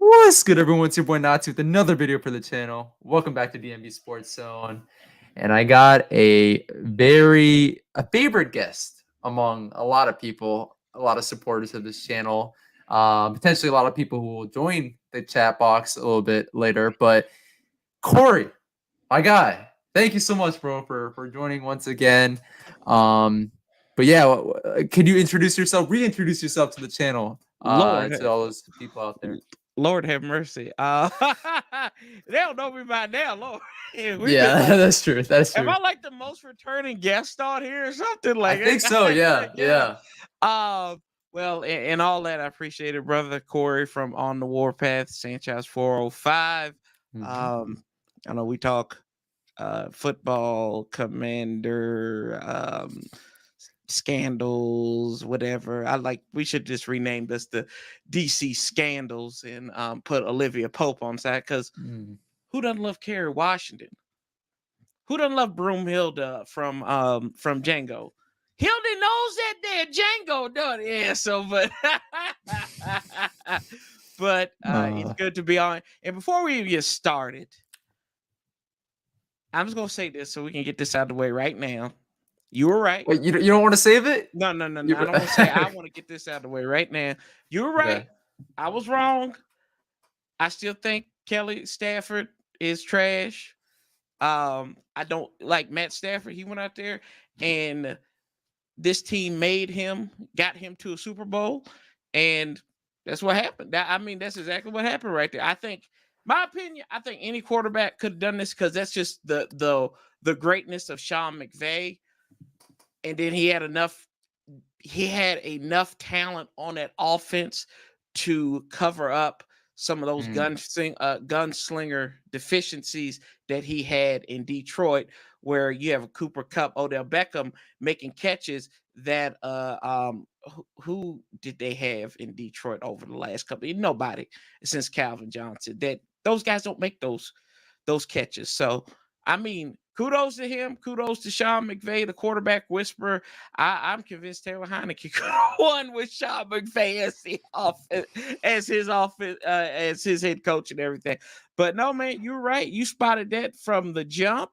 What's good, everyone? It's your boy Natsu with another video for the channel. Welcome back to DMB Sports Zone. And I got a favorite guest among a lot of people, a lot of supporters of this channel, potentially a lot of people who will join the chat box a little bit later. But Corey, my guy, thank you so much, bro, for joining once again. But yeah, can you reintroduce yourself to the channel, Lord, to all those people out there? Lord have mercy. They don't know me by now, Lord. We've Yeah, been like, that's true. That's am true. I like the most returning guest on here or something I like think so. Yeah, yeah. yeah. Well, and all that, I appreciate it, brother Corey from On the Warpath, Sanchez 405. Mhm. I know we talk football, commander, scandals, whatever. We should just rename this the DC scandals and put Olivia Pope on side, because Mm. who doesn't love Kerry Washington? Who doesn't love Broomhilda from Django? Hilda knows that they're Django, don't it? Yeah, so but it's good to be on. And before we even get started, I'm just gonna say this so we can get this out of the way right now. You were right. Wait, you don't want to save it? No. I don't want to say. I want to get this out of the way right now. You were right. Okay. I was wrong. I still think Kelly Stafford is trash. I don't like Matt Stafford. He went out there and this team got him to a Super Bowl, and that's what happened. That's exactly what happened right there. I think, my opinion, I think any quarterback could have done this, because that's just the greatness of Sean McVay. And then he had enough talent on that offense to cover up some of those gunslinger deficiencies that he had in Detroit, where you have a Cooper Kupp, Odell Beckham making catches that who did they have in Detroit over the last couple? Nobody since Calvin Johnson. That those guys don't make those catches. So kudos to him. Kudos to Sean McVay, the quarterback whisperer. I'm convinced Taylor Heineke could have won with Sean McVay as his head coach and everything. But no, man, you're right. You spotted that from the jump.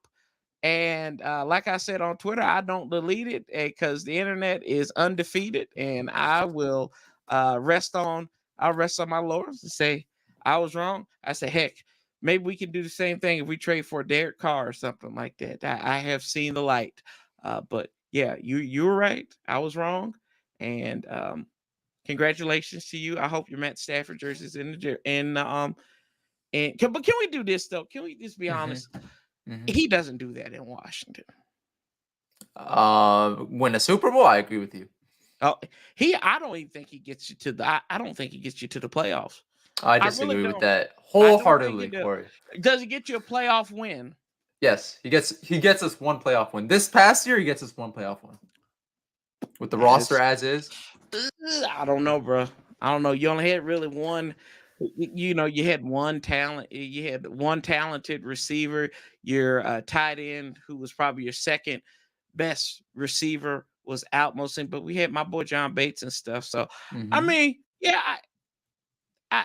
And like I said on Twitter, I don't delete it because the internet is undefeated, and I will rest on my laurels and say I was wrong. I say, heck, maybe we can do the same thing if we trade for Derek Carr or something like that. I have seen the light. But yeah, you were right. I was wrong. And congratulations to you. I hope your Matt Stafford jersey is but can we do this though? Can we just be honest? He doesn't do that in Washington. Win a Super Bowl? I agree with you. I don't even think he gets you to I don't think he gets you to the playoffs. I disagree with that wholeheartedly, Corey. Does he get you a playoff win? Yes, he gets us one playoff win. This past year, he gets us one playoff win. With the roster as is. I don't know, bro. I don't know. You only had really one. You had one talent. You had one talented receiver. Your tight end, who was probably your second best receiver, was out mostly. But we had my boy John Bates and stuff. So yeah,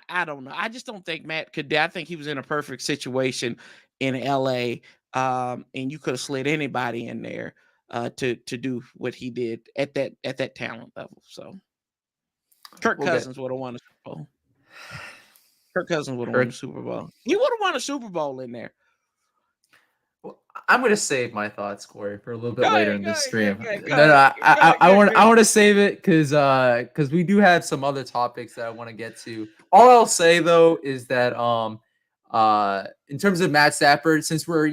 I don't know. I just don't think Matt could. I think he was in a perfect situation in LA, and you could have slid anybody in there to do what he did at that talent level. So Kirk Cousins would have won a Super Bowl. Kirk Cousins would have won a Super Bowl. He would have won a Super Bowl in there. Well, I'm gonna save my thoughts, Corey, for a little bit later in this stream. I want to save it because we do have some other topics that I want to get to. All I'll say though is that in terms of Matt Stafford, since we're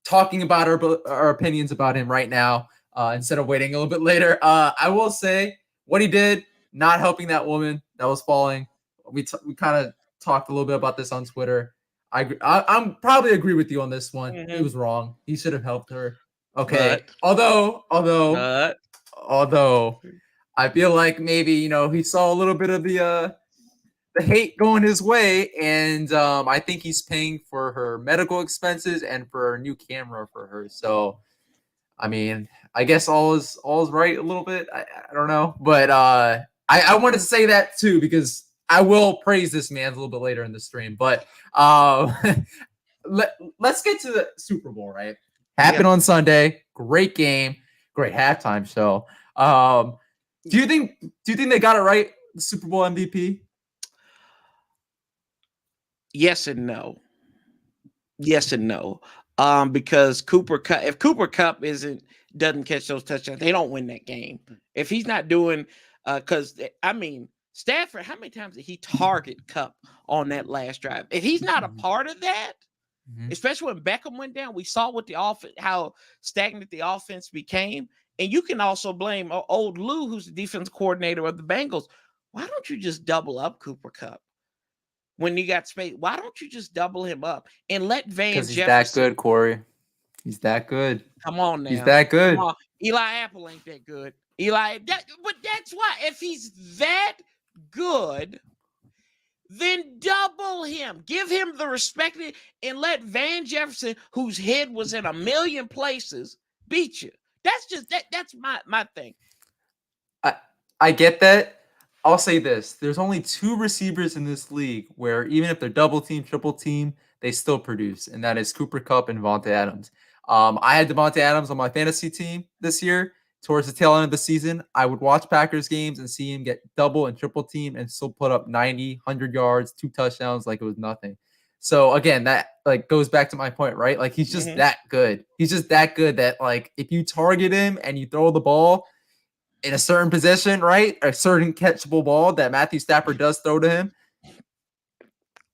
talking about our opinions about him right now, instead of waiting a little bit later, I will say what he did, not helping that woman that was falling. We kind of talked a little bit about this on Twitter. I'm probably agree with you on this one. It was wrong. He should have helped her. Okay. Although I feel like maybe he saw a little bit of the hate going his way, and I think he's paying for her medical expenses and for a new camera for her. So, I guess all is right a little bit. I don't know, but I wanted to say that too because I will praise this man a little bit later in the stream, but let's get to the Super Bowl, right? Happened on Sunday. Great game, great halftime show. Do you think they got it right? The Super Bowl MVP? Yes and no. Yes and no. Because if Cooper Kupp doesn't catch those touchdowns, they don't win that game. If he's not doing, because I mean, Stafford, how many times did he target Kupp on that last drive? If he's not a part of that, especially when Beckham went down, we saw what the offense, how stagnant the offense became. And you can also blame old Lou, who's the defense coordinator of the Bengals. Why don't you just double up Cooper Kupp? When you got space, why don't you just double him up and let Van Jefferson? Because he's that good, Corey. He's that good. Come on now. He's that good. Come on. Eli Apple ain't that good. But that's why. If he's that good, then double him. Give him the respect and let Van Jefferson, whose head was in a million places, beat you. That's just that's my thing. I get that. I'll say this. There's only 2 receivers in this league where even if they're double team, triple team, they still produce, and that is Cooper Kupp and Devontae Adams. I had Devontae Adams on my fantasy team this year. Towards the tail end of the season, I would watch Packers games and see him get double and triple team and still put up 90, 100 yards, 2 touchdowns like it was nothing. So again, that like goes back to my point, right? Like he's just that good. He's just that good that like if you target him and you throw the ball in a certain position, right? A certain catchable ball that Matthew Stafford does throw to him,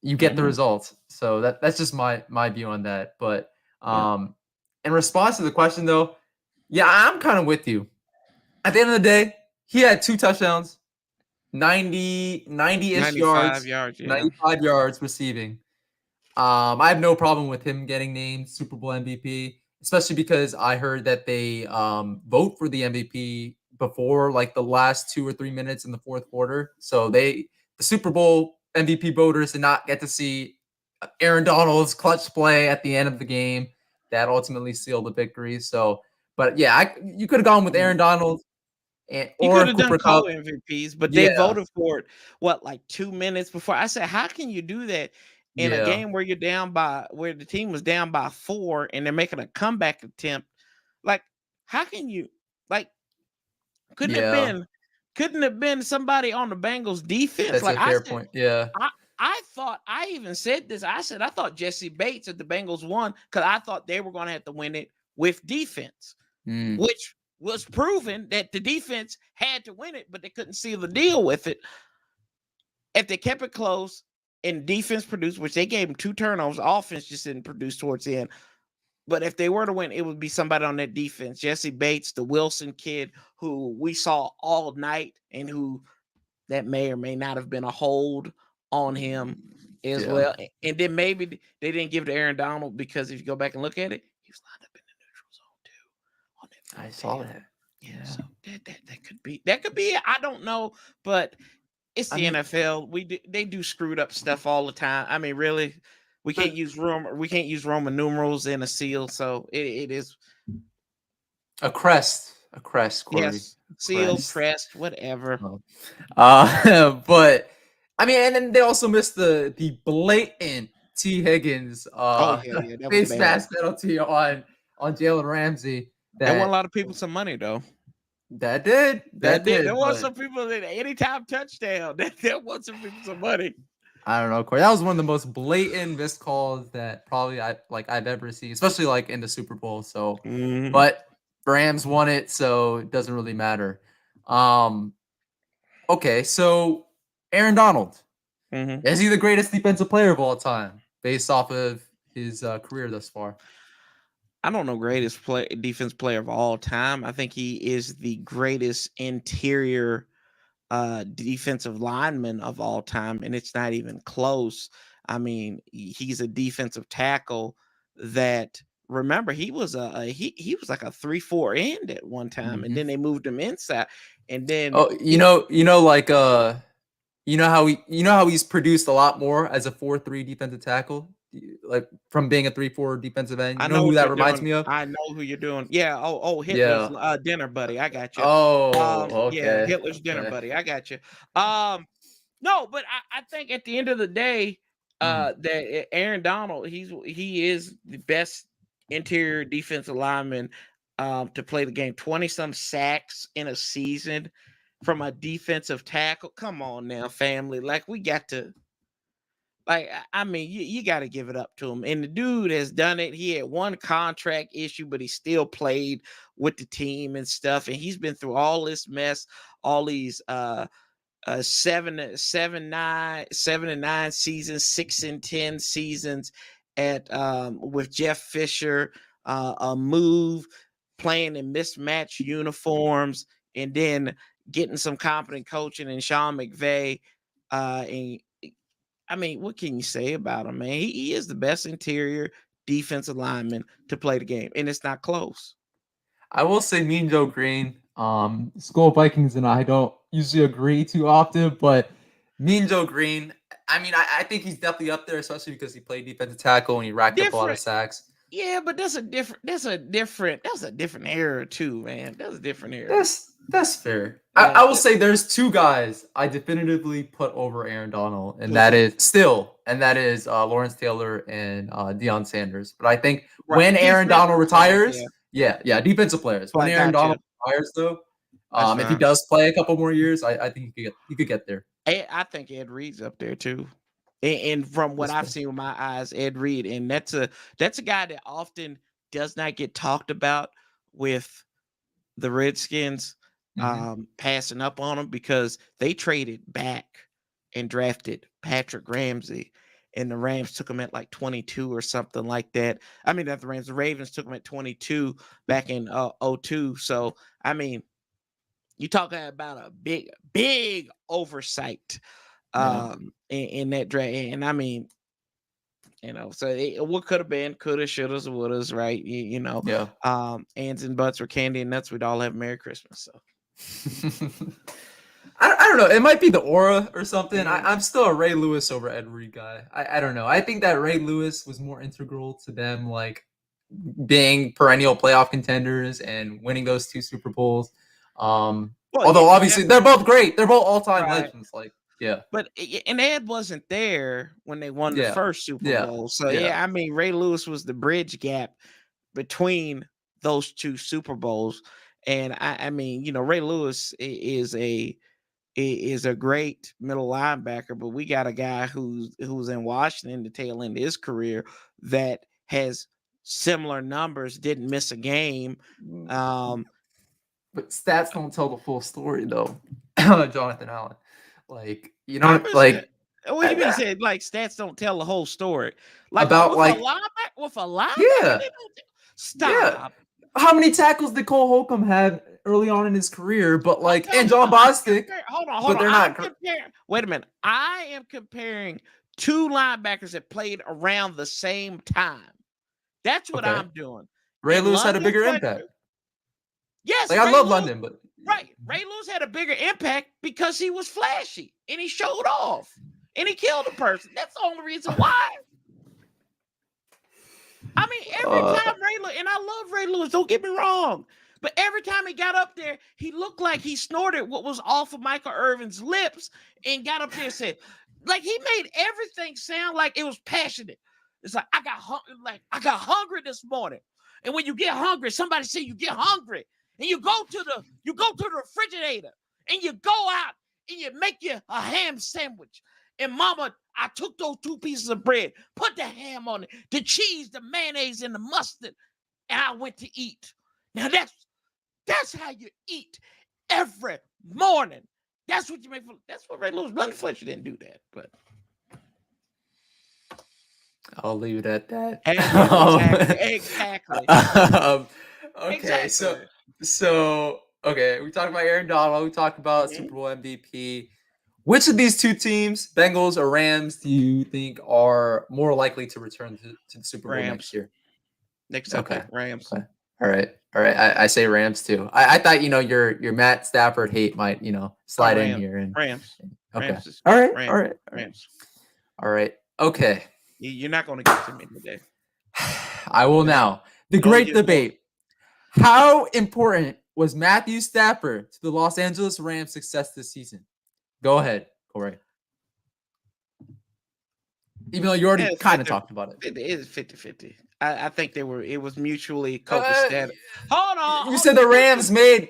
you get the results. So that's just my view on that. But in response to the question though, yeah, I'm kind of with you. At the end of the day, he had 2 touchdowns, 90-ish yards, 95 yards receiving. I have no problem with him getting named Super Bowl MVP, especially because I heard that they vote for the MVP before like the last 2 or 3 minutes in the fourth quarter. So the Super Bowl MVP voters did not get to see Aaron Donald's clutch play at the end of the game that ultimately sealed the victory. So, but yeah, you could have gone with Aaron Donald. You could have done co-MVPs, but they voted for it, like 2 minutes before? I said, how can you do that in a game where where the team was down by 4 and they're making a comeback attempt? Like, how can you, like, couldn't have been somebody on the Bengals defense? That's like a fair point. Yeah. I thought, I even said this. I said, I thought Jesse Bates at the Bengals won because I thought they were going to have to win it with defense, which was proven that the defense had to win it, but they couldn't seal the deal with it. If they kept it close and defense produced, which they gave them 2 turnovers, offense just didn't produce towards the end. But if they were to win, it would be somebody on that defense. Jesse Bates, the Wilson kid, who we saw all night and who that may or may not have been a hold on him as well. And then maybe they didn't give it to Aaron Donald because if you go back and look at it, he was lined up in the neutral zone too. On that I saw that. Yeah. So that could be it. I don't know, but it's the NFL. They do screwed up stuff all the time. I mean, really, we can't use Roman numerals in a seal, so it is a crest, Corey. Yes, seal, crest, whatever. But I mean, and then they also missed the blatant T. Higgins face mask penalty on Jalen Ramsey. That won a lot of people some money though. That did. There was some people that anytime touchdown. That won some people some money. I don't know, Corey. That was one of the most blatant missed calls that probably I've ever seen, especially like in the Super Bowl. So, but Rams won it, so it doesn't really matter. Okay, so Aaron Donald, is he the greatest defensive player of all time based off of his career thus far? I don't know greatest defense player of all time. I think he is the greatest interior defensive lineman of all time, and it's not even close. I mean, he's a defensive tackle that, remember, he was he was like a 3-4 end at one time, and then they moved him inside, and then you know how he's produced a lot more as a 4-3 defensive tackle, like from being a 3-4 defensive end. You know who that reminds me of? I know who you're doing. Yeah. Hitler's dinner buddy. I got you. Oh, okay. Yeah, Hitler's dinner buddy. I got you. No, but I think at the end of the day, Mm. that Aaron Donald, he is the best interior defensive lineman to play the game. 20-some sacks in a season from a defensive tackle. Come on now, family. Like, we got to, like, I mean, you got to give it up to him. And the dude has done it. He had one contract issue, but he still played with the team and stuff. And he's been through all this mess, all these 7-9 seasons, 6-10 seasons at with Jeff Fisher, a move, playing in mismatched uniforms, and then getting some competent coaching in Sean McVay. And I mean, what can you say about him, man? He is the best interior defensive lineman to play the game, and it's not close. I will say Mean Joe Green, Skull Vikings and I don't usually agree too often, but Mean Joe Green, I mean, I think he's definitely up there, especially because he played defensive tackle and he racked up a lot of sacks. Yeah, but that's a different era too, man. That's a different era. That's fair. Yeah, I will say there's two guys I definitively put over Aaron Donald, and that is Lawrence Taylor and Deion Sanders. But I think when Aaron Donald retires, defensive players. When Aaron Donald retires, though, if he does play a couple more years, I think he could get there. I think Ed Reed's up there too. And from what I've seen with my eyes, Ed Reed, and that's a guy that often does not get talked about with the Redskins, passing up on him because they traded back and drafted Patrick Ramsey, and the Rams took him at like 22 or something like that. I mean, not the Rams, the Ravens took him at 22 back in 2002. So, I mean, you talking about a big oversight in that draft. And I mean, so what could have been, coulda, shoulda, wouldas, right? Ands and butts or candy and nuts, we'd all have Merry Christmas. So I don't know. It might be the aura or something. I'm still a Ray Lewis over Ed Reed guy. I don't know. I think that Ray Lewis was more integral to them, like being perennial playoff contenders and winning those 2 Super Bowls. Although obviously they're both great. They're both all-time legends. Like, yeah. But and Ed wasn't there when they won the first Super Bowl. So I mean, Ray Lewis was the bridge gap between those 2 Super Bowls. And I mean, Ray Lewis is a great middle linebacker, but we got a guy who's in Washington the tail end of his career that has similar numbers, didn't miss a game. But stats don't tell the full story, though. Jonathan Allen, like, what do you mean? Said like stats don't tell the whole story? Like about with a linebacker, stop. Yeah. How many tackles did Cole Holcomb have early on in his career? But and John Bostic. Hold on. They're not. Wait a minute. I am comparing 2 linebackers that played around the same time. That's what I'm doing. Ray Lewis had a bigger impact. Yes, I love London, but Ray Lewis had a bigger impact because he was flashy and he showed off and he killed a person. That's the only reason why. I mean, every time Ray Lewis, and I love Ray Lewis, don't get me wrong, but every time he got up there, he looked like he snorted what was off of Michael Irvin's lips and got up there and said, like, he made everything sound like it was passionate. It's like, I got hungry this morning. And when you get hungry, somebody say you get hungry. And you go to the refrigerator and you go out and you make you a ham sandwich. And mama, I took those 2 pieces of bread, put the ham on it, the cheese, the mayonnaise, and the mustard, and I went to eat. Now that's how you eat every morning. That's what you make. That's what Ray Lewis. Bloody Fletcher didn't do that, but I'll leave it at that. Exactly. Okay, exactly. So okay, we talked about Aaron Donald. We talked about Super Bowl MVP. Which of these 2 teams, Bengals or Rams, do you think are more likely to return to the Super Bowl next year? Rams. Okay. All right. I say Rams too. I thought your Matt Stafford hate might slide in here and Rams. Okay. Rams. All right. Rams. All right. Okay. You're not going to get to me today. I will now. The great debate. How important was Matthew Stafford to the Los Angeles Rams' success this season? Go ahead, Corey. Even though you already kind of talked about it. It is 50-50. I think it was mutually copacetic. Hold on. You said the Rams made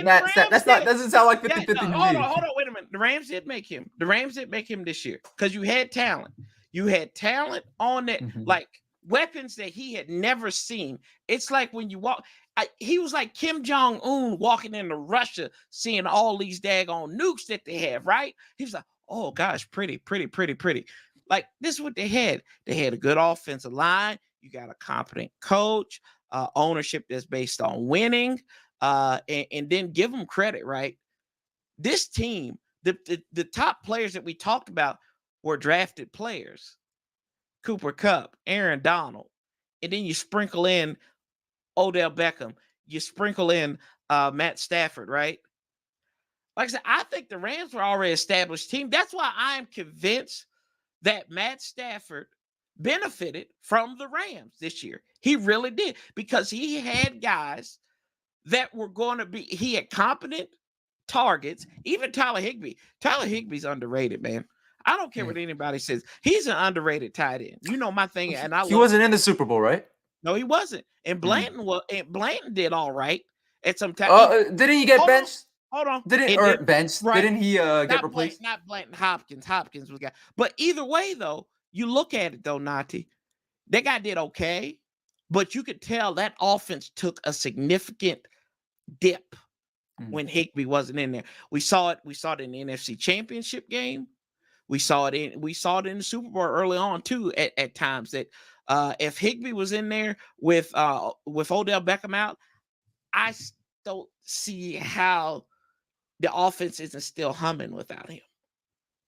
Matt Stafford. Doesn't sound like 50-50 to me. Hold on, wait a minute. The Rams did make him this year because you had talent. You had talent on that, like weapons that he had never seen. It's like when you walk, he was like Kim Jong-un walking into Russia, seeing all these daggone nukes that they have, right? He was like, oh gosh, pretty. Like, this is what they had. They had a good offensive line. You got a competent coach, ownership that's based on winning, and then give them credit, right? This team, the top players that we talked about were drafted players. Cooper Kupp, Aaron Donald, and then you sprinkle in Odell Beckham. You sprinkle in Matt Stafford, right? Like I said, I think the Rams were already established team. That's why I am convinced that Matt Stafford benefited from the Rams this year. He really did, because he had guys that were going to be, he had competent targets. Even Tyler Higbee. Tyler Higbee's underrated, man. I don't care what anybody says. He's an underrated tight end. You know my thing, and he wasn't in the Super Bowl, right? No, he wasn't. And Blanton did all right at some time. Didn't he get benched? Hold on. Benched? Right. Didn't he get replaced? Not Blanton, Hopkins. Hopkins was guy. But either way, though, you look at it, though, Nati, that guy did okay, but you could tell that offense took a significant dip when Higbee wasn't in there. We saw it in the NFC Championship game. We saw it in the Super Bowl early on too. At times that if Higbee was in there with Odell Beckham out, I don't see how the offense isn't still humming without him.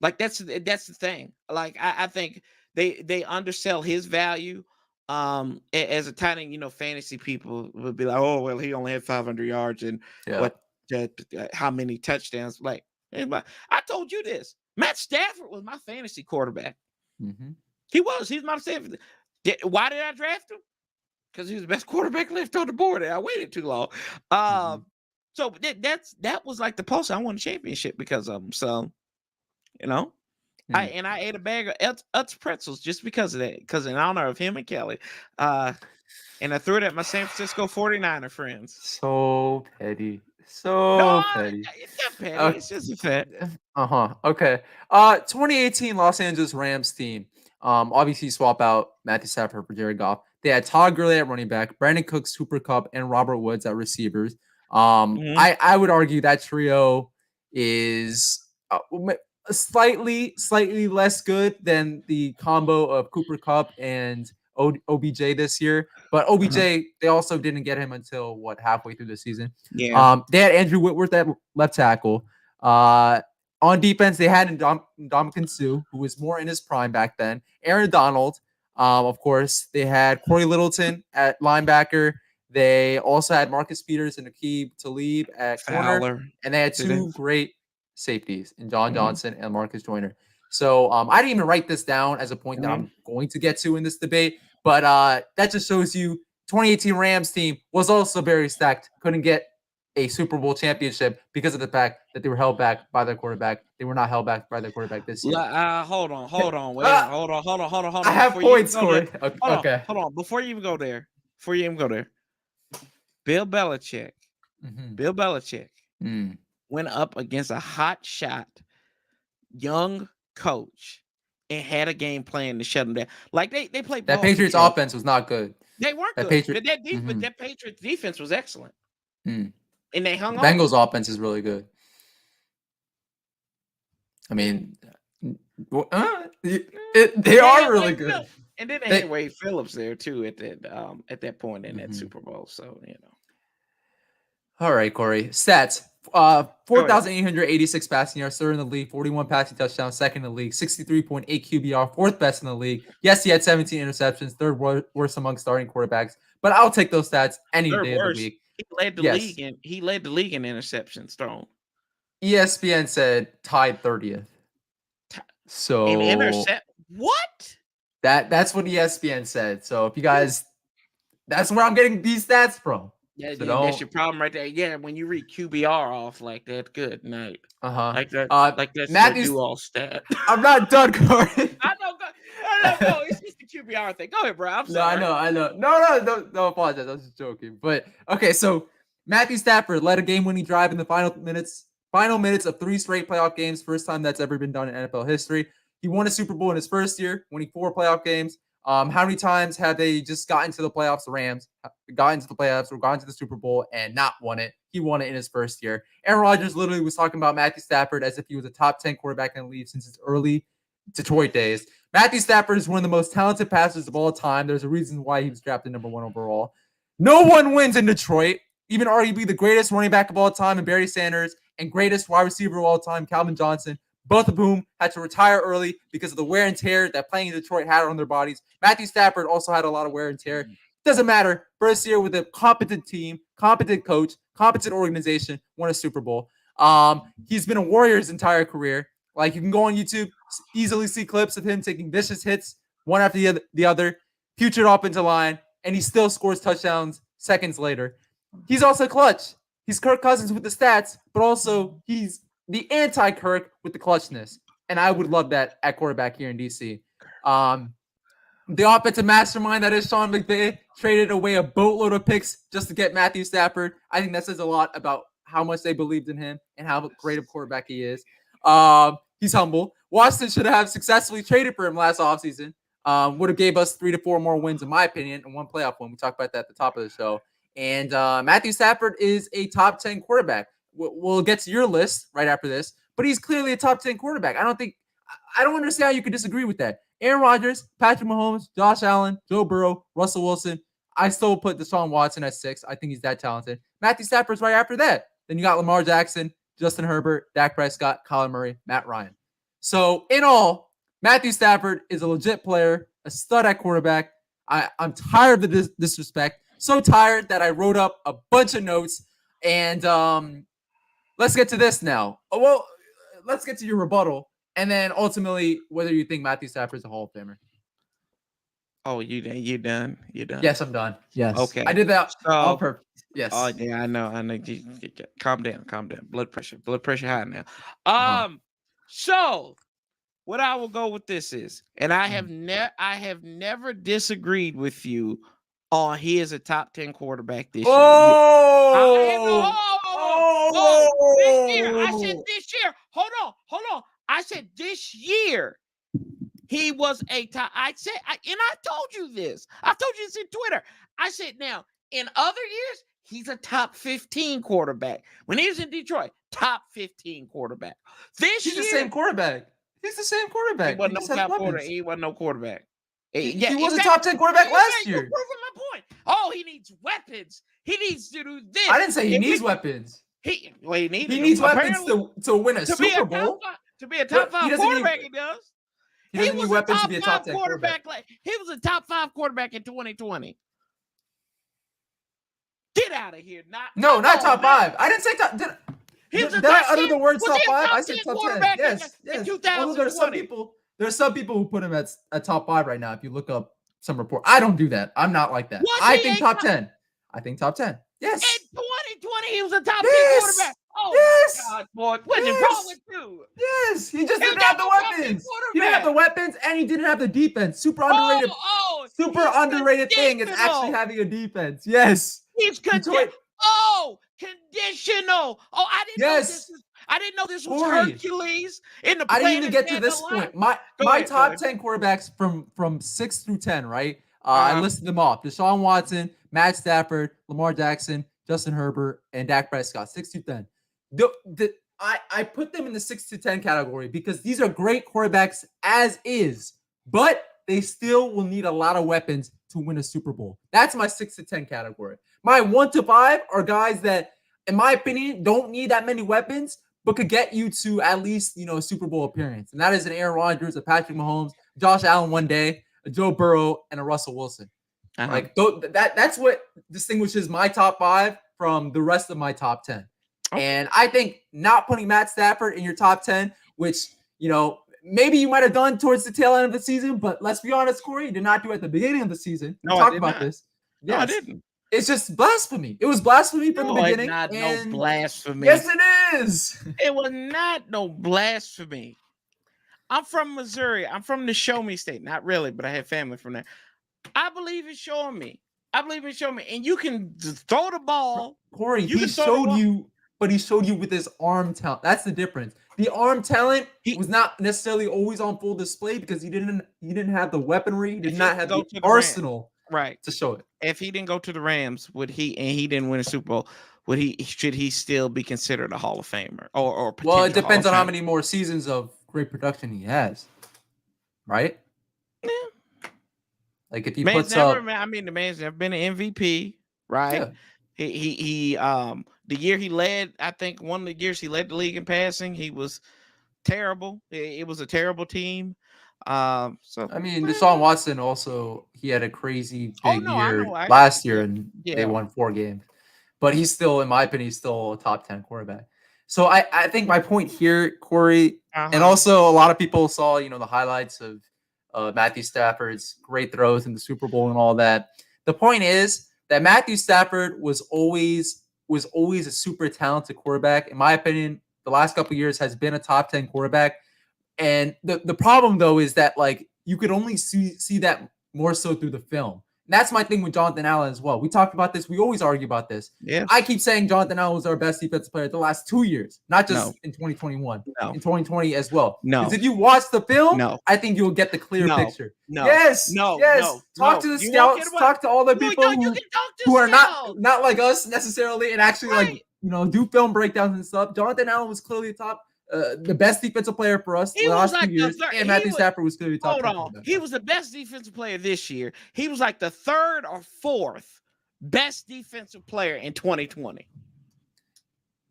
Like that's the thing. Like I think they undersell his value. As a tight end, fantasy people would be like, oh well, he only had 500 yards and how many touchdowns? Like, I told you this. Matt Stafford was my fantasy quarterback. He was. He's my Stafford. Why did I draft him? Because he was the best quarterback left on the board, and I waited too long. So that was like the post. I won a championship because of him. So, I ate a bag of Utz pretzels just because of that, because in honor of him and Kelly. And I threw it at my San Francisco 49er friends. So petty. So petty. It's not petty. It's just a fact. Okay. 2018 Los Angeles Rams team. Obviously swap out Matthew Stafford for Jared Goff. They had Todd Gurley at running back, Brandon Cooks, Cooper Kupp, and Robert Woods at receivers. I would argue that trio is slightly less good than the combo of Cooper Kupp and OBJ this year, but OBJ they also didn't get him until halfway through the season. They had Andrew Whitworth at left tackle. On defense, they had Ndamukong Suh, who was more in his prime back then. Aaron Donald, of course. They had Corey Littleton at linebacker. They also had Marcus Peters and Aqib Talib at corner, and they had two great safeties in John Johnson and Marcus Joyner. So I didn't even write this down as a point that I'm going to get to in this debate, but that just shows you 2018 Rams team was also very stacked. Couldn't get a Super Bowl championship because of the fact that they were held back by their quarterback. They were not held back by their quarterback this year. Hold on. Hold on. I have points, Corey. Okay. Hold on. Before you even go there, Bill Belichick went up against a hot shot young coach and had a game plan to shut him down. Like they played. That Patriots offense was not good. They weren't good. That Patriots defense was excellent. And they hung on. Bengals offense is really good. I mean, they are really good. And then they had Wade Phillips there too at that point in that Super Bowl. So All right, Corey. Stats. 4,886 passing yards, third in the league, 41 passing touchdowns, second in the league, 63.8 QBR, fourth best in the league. Yes, he had 17 interceptions, third worst among starting quarterbacks, but I'll take those stats any day of the week. He led the league in interceptions thrown. ESPN said tied 30th. So what? That's what ESPN said. So if you guys, that's where I'm getting these stats from. Yeah, that's your problem right there. Yeah, when you read QBR off like that, good night. Like that, like that's Matthew's do all stat. I'm not done, Corey. I know. No. It's just the QBR thing. Go ahead, bro. I'm sorry. No, I know. No, don't apologize. I was just joking. But okay, so Matthew Stafford led a game-winning drive in the final minutes of 3 straight playoff games. First time that's ever been done in NFL history. He won a Super Bowl in his first year, winning 4 playoff games. How many times have they just gotten to the playoffs? The Rams got into the playoffs or gotten to the Super Bowl and not won it. He won it in his first year. Aaron Rodgers literally was talking about Matthew Stafford as if he was a top 10 quarterback in the league since his early Detroit days. Matthew Stafford is one of the most talented passers of all time. There's a reason why he was drafted number 1 overall. No one wins in Detroit. Even arguably the greatest running back of all time, and Barry Sanders, and greatest wide receiver of all time, Calvin Johnson, both of whom had to retire early because of the wear and tear that playing in Detroit had on their bodies. Matthew Stafford also had a lot of wear and tear. Doesn't matter. First year with a competent team, competent coach, competent organization, won a Super Bowl. He's been a Warrior his entire career. Like, you can go on YouTube, easily see clips of him taking vicious hits, one after the other, future offensive line, and he still scores touchdowns seconds later. He's also clutch. He's Kirk Cousins with the stats, but also he's the anti-Kirk with the clutchness. And I would love that at quarterback here in DC. The offensive mastermind that is Sean McVay traded away a boatload of picks just to get Matthew Stafford. I think that says a lot about how much they believed in him and how great a quarterback he is. He's humble. Washington should have successfully traded for him last offseason. Would have gave us 3 to 4 more wins, in my opinion, and 1 playoff win. We talked about that at the top of the show. And Matthew Stafford is a top 10 quarterback. We'll get to your list right after this, but he's clearly a top 10 quarterback. I don't understand how you could disagree with that. Aaron Rodgers, Patrick Mahomes, Josh Allen, Joe Burrow, Russell Wilson. I still put Deshaun Watson at 6. I think he's that talented. Matthew Stafford's right after that. Then you got Lamar Jackson, Justin Herbert, Dak Prescott, Kyler Murray, Matt Ryan. So in all, Matthew Stafford is a legit player, a stud at quarterback. I'm tired of the disrespect. So tired that I wrote up a bunch of notes. And let's get to this now. Well, let's get to your rebuttal. And then ultimately, whether you think Matthew Stafford is a Hall of Famer. Oh, you done? You done? Yes, I'm done. Yes. Okay. I did that on purpose. Yes. Oh, yeah, I know. Calm down. Blood pressure high now. So what I will go with this is, and I have never disagreed with you on he is a top 10 quarterback this year. This year. I said this year. Hold on. I said this year he was a top. I told you this. I told you this in Twitter. I said, now, in other years, he's a top 15 quarterback. When he was in Detroit, top 15 quarterback. He's the same quarterback. He's the same quarterback. He wasn't no top quarterback. He wasn't no quarterback. He was a top 10 quarterback last year. You're proving my point. Oh, he needs weapons. He needs to do this. I didn't say he needs weapons. He needs weapons to win a Super Bowl. To be a top 5 quarterback, he does. He doesn't need weapons to be a top 10 quarterback. He was a top 5 quarterback in 2020. Get out of here. Not top 5. I didn't say top. Did I utter the words top 5? I said top 10. Yes. In 2020. There's some people who put him at top 5 right now. If you look up some report, I don't do that. I'm not like that. I think top 10. I think top 10. Yes. In 2020, he was a top 10 quarterback. Oh my God, boy. What's wrong with you? Yes. He just didn't have the weapons. He didn't have the weapons and he didn't have the defense. Super underrated. Super underrated thing is actually having a defense. Yes. He's conditional. I didn't know this was Hercules in the I didn't even get to this point. My top 10 quarterbacks from 6 through 10, right? I listed them off. Deshaun Watson, Matt Stafford, Lamar Jackson, Justin Herbert, and Dak Prescott. 6 through 10. I put them in the 6 to 10 category because these are great quarterbacks as is, but they still will need a lot of weapons to win a Super Bowl. That's my 6 to 10 category. My 1 to 5 are guys that, in my opinion, don't need that many weapons, but could get you to at least, a Super Bowl appearance. And that is an Aaron Rodgers, a Patrick Mahomes, Josh Allen one day, a Joe Burrow, and a Russell Wilson. Like that's what distinguishes my top 5 from the rest of my top 10. And I think not putting Matt Stafford in your top 10, which, maybe you might have done towards the tail end of the season, but let's be honest, Corey, you did not do it at the beginning of the season. We talked about this. Yes. No, I didn't. It's just blasphemy. It was blasphemy from the beginning. It's not no blasphemy. Yes, it is. It was not no blasphemy. I'm from Missouri. I'm from the Show Me state. Not really, but I have family from there. I believe in showing me. And you can throw the ball. Corey, he showed you, but he showed you with his arm talent. That's the difference. The arm talent was not necessarily always on full display because he didn't have the weaponry. He did not have the arsenal to show it. If he didn't go to the Rams, and he didn't win a Super Bowl, should he still be considered a Hall of Famer or well, it depends on how many more seasons of great production he has, right? Yeah. Like if he puts up, I mean, the man's never been an MVP, right? Yeah. He the year he led, I think one of the years he led the league in passing, he was terrible. It was a terrible team. So I mean, Deshaun Watson also, he had a crazy big year last year, and they won 4 games. But he's still, in my opinion, he's still a top 10 quarterback. So I think my point here, Corey, and also a lot of people saw, the highlights of Matthew Stafford's great throws in the Super Bowl and all that. The point is that Matthew Stafford was always a super talented quarterback. In my opinion, the last couple of years has been a top 10 quarterback. And the problem, though, is that, like, you could only see that more so through the film. And that's my thing with Jonathan Allen as well. We talked about this. We always argue about this. Yes. I keep saying Jonathan Allen was our best defensive player the last 2 years, not just in 2021, in 2020 as well. No. Because if you watch the film, I think you'll get the clear picture. Yes. Talk to the scouts. Talk to all the people who are not like us necessarily and actually do film breakdowns and stuff. Jonathan Allen was clearly the best defensive player for us the last 2 years, and Matthew Stafford was clearly top. Hold on, he was the best defensive player this year. He was like the 3rd or 4th best defensive player in 2020.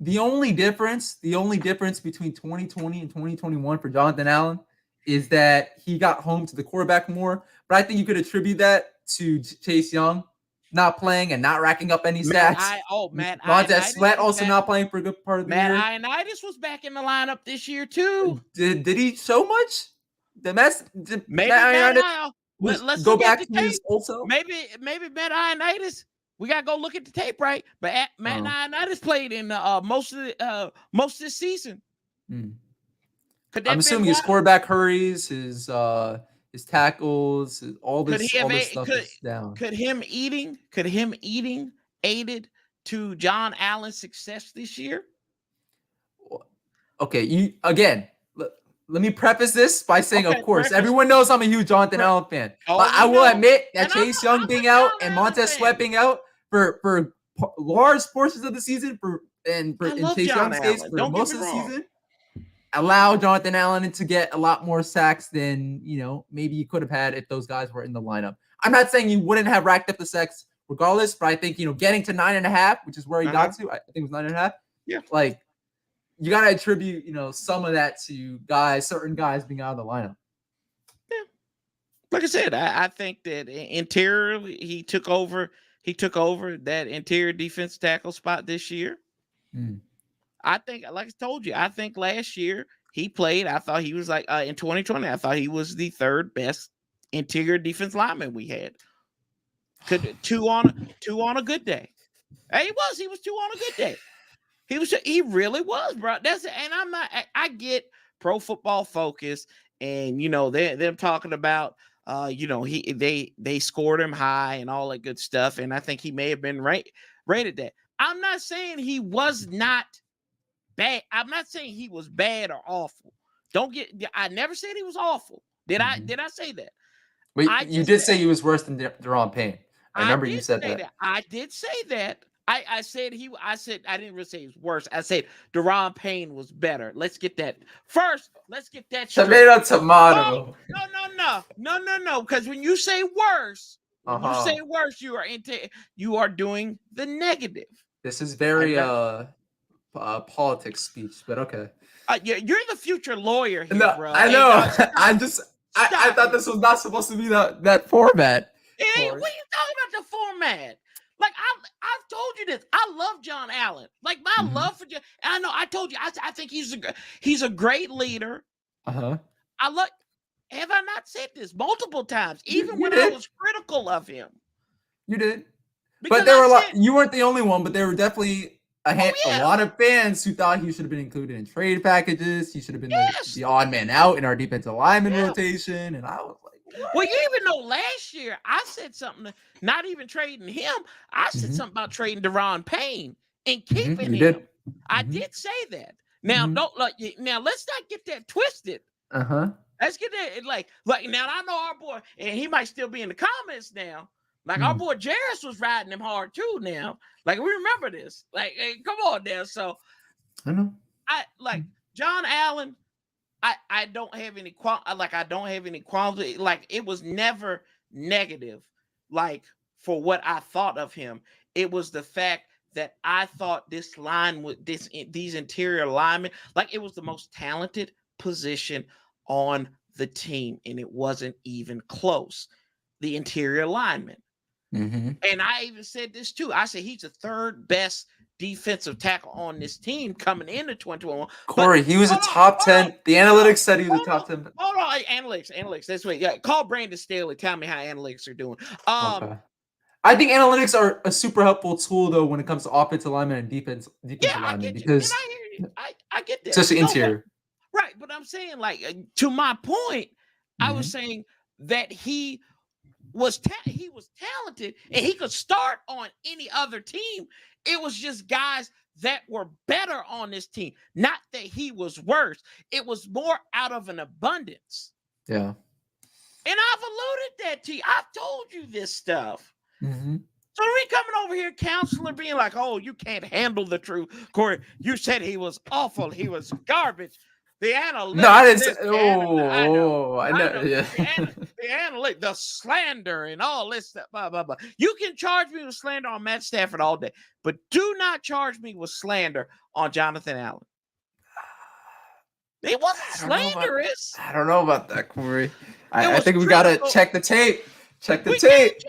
The only difference between 2020 and 2021 for Jonathan Allen is that he got home to the quarterback more. But I think you could attribute that to Chase Young not playing and not racking up any sacks. Montez Sweat also not playing for a good part of the year. Matt Ioannidis was back in the lineup this year too. Did he show much? Let's go back to his old self. Maybe Matt Ioannidis. We gotta go look at the tape, right? But Matt Ioannidis played in most of this season. I'm assuming his quarterback hurries, his tackles, all this stuff is down. Could him eating aided to John Allen's success this year? Okay, let me preface this by saying, of course, everyone knows I'm a huge Jonathan Allen fan. But I will admit that Chase Young being out and Montez Sweat being out for large portions of the season, in Chase Young's case, for most of the season, allow Jonathan Allen to get a lot more sacks than, maybe you could have had if those guys were in the lineup. I'm not saying you wouldn't have racked up the sacks regardless, but I think, getting to 9.5, which is where he got to, I think it was 9.5. Yeah. Like, you got to attribute, some of that to certain guys being out of the lineup. Yeah. Like I said, I think that interiorly he took over that interior defense tackle spot this year. I think, like I told you, I think last year he played. I thought he was like in 2020. I thought he was the 3rd best interior defense lineman we had. Two on a good day. He was 2 on a good day. He really was, bro. And I'm not. I get Pro Football Focus, and them talking about they scored him high and all that good stuff, and I think he may have been rated that. I'm not saying he was not bad. I'm not saying he was bad or awful. I never said he was awful. Did I say that? Wait, you did say he was worse than Daron Payne. I remember you said that. I did say that. I said I didn't really say he was worse. I said Daron Payne was better. Let's get that first. Let's get that straight. Tomato. No. Because when you say worse, you are doing the negative. This is very politics speech, but okay. You're the future lawyer here, bro. I know. I thought this was not supposed to be that format. Hey, what are you talking about the format? Like I've told you this. I love John Allen. Like my love for John. I know. I told you. I think he's a great leader. Have I not said this multiple times? Even when I was critical of him. You did. Because but there were a lot. You weren't the only one, but there were definitely a lot of fans who thought he should have been included in trade packages. He should have been Yes. the odd man out in our defensive lineman Yeah. rotation. And I was like, what? Well, you even know last year I said something, not even trading him. I said something about trading Deron Payne and keeping him. I did say that. Now, now let's not get that twisted. Let's get that like now. I know our boy, and he might still be in the comments now. Like our boy Jarris was riding him hard too. Now, like we remember this. Like, hey, come on now. So I know. I like John Allen. I don't have any I don't have any quality. Like it was never negative. Like for what I thought of him, it was the fact that I thought this line with these interior linemen, like it was the most talented position on the team, and it wasn't even close. The interior lineman. And I even said this too. I said he's the third best defensive tackle on this team coming into 2021. Corey, he was a top 10. The analytics said he was a top 10. Hold on, analytics. This way, yeah. Call Brandon Staley. Tell me how analytics are doing. Okay. I think analytics are a super helpful tool though when it comes to offensive linemen and defensive linemen because I get that. Especially interior. Right, but I'm saying like to my point, I was saying that he was talented and he could start on any other team. It was just guys that were better on this team, not that he was worse. It was more out of an abundance. Yeah. And I've alluded that to you. I've told you this stuff. So we coming over here, counselor, being like, "Oh, you can't handle the truth, Corey. You said he was awful. He was garbage." The analytics. No, I didn't say. I know. Yeah. The analytics, the slander, and all this stuff. Blah blah blah. You can charge me with slander on Matt Stafford all day, but do not charge me with slander on Jonathan Allen. It wasn't slanderous. I don't know about that, Corey. I think we gotta check the tape. Check the tape.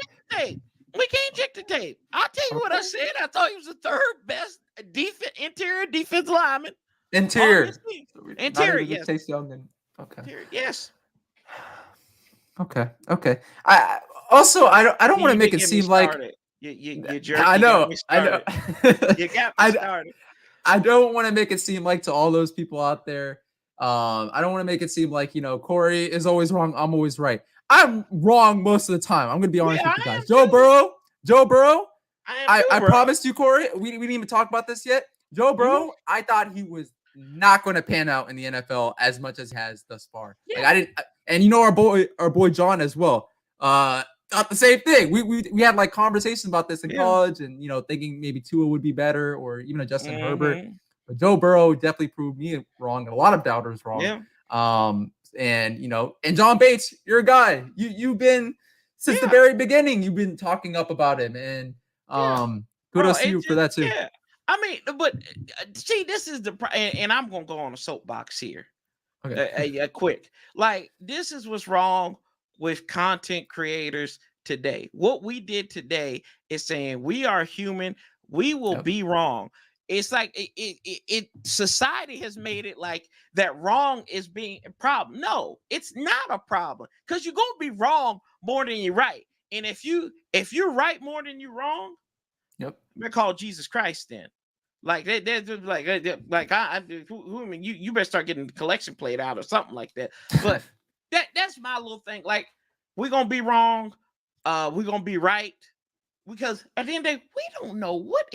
We can't check the tape. I'll tell you what I said. I thought he was the third best interior defense lineman. Interior, yes. Chase Young and okay. Interior, yes. Okay. I don't want to make it seem like you I know. You got me started. I don't want to make it seem like to all those people out there. I don't want to make it seem like Corey is always wrong. I'm always right. I'm wrong most of the time. I'm gonna be honest with you guys. Joe Burrow. I promised you, Corey. We didn't even talk about this yet. Joe Burrow, I thought he was not going to pan out in the NFL as much as he has thus far. Yeah. Like I didn't, and our boy John as well. Thought the same thing. We had like conversations about this in college, and thinking maybe Tua would be better, or even a Justin Herbert. But Joe Burrow definitely proved me wrong, and a lot of doubters wrong. Yeah. And John Bates, you're a guy. You've been since the very beginning. You've been talking up about him, and kudos to you for that too. Yeah. I mean, but see, this is and I'm gonna go on a soapbox here. Okay, quick. Like this is what's wrong with content creators today. What we did today is saying we are human. We will be wrong. It's like it society has made it like that wrong is being a problem. No, it's not a problem because you're gonna be wrong more than you're right. And if you're right more than you're wrong, they're called Jesus Christ then. Like they're like I mean you better start getting the collection plate out or something like that. But that's my little thing. Like we're gonna be wrong, we're gonna be right. Because at the end of the day, we don't know what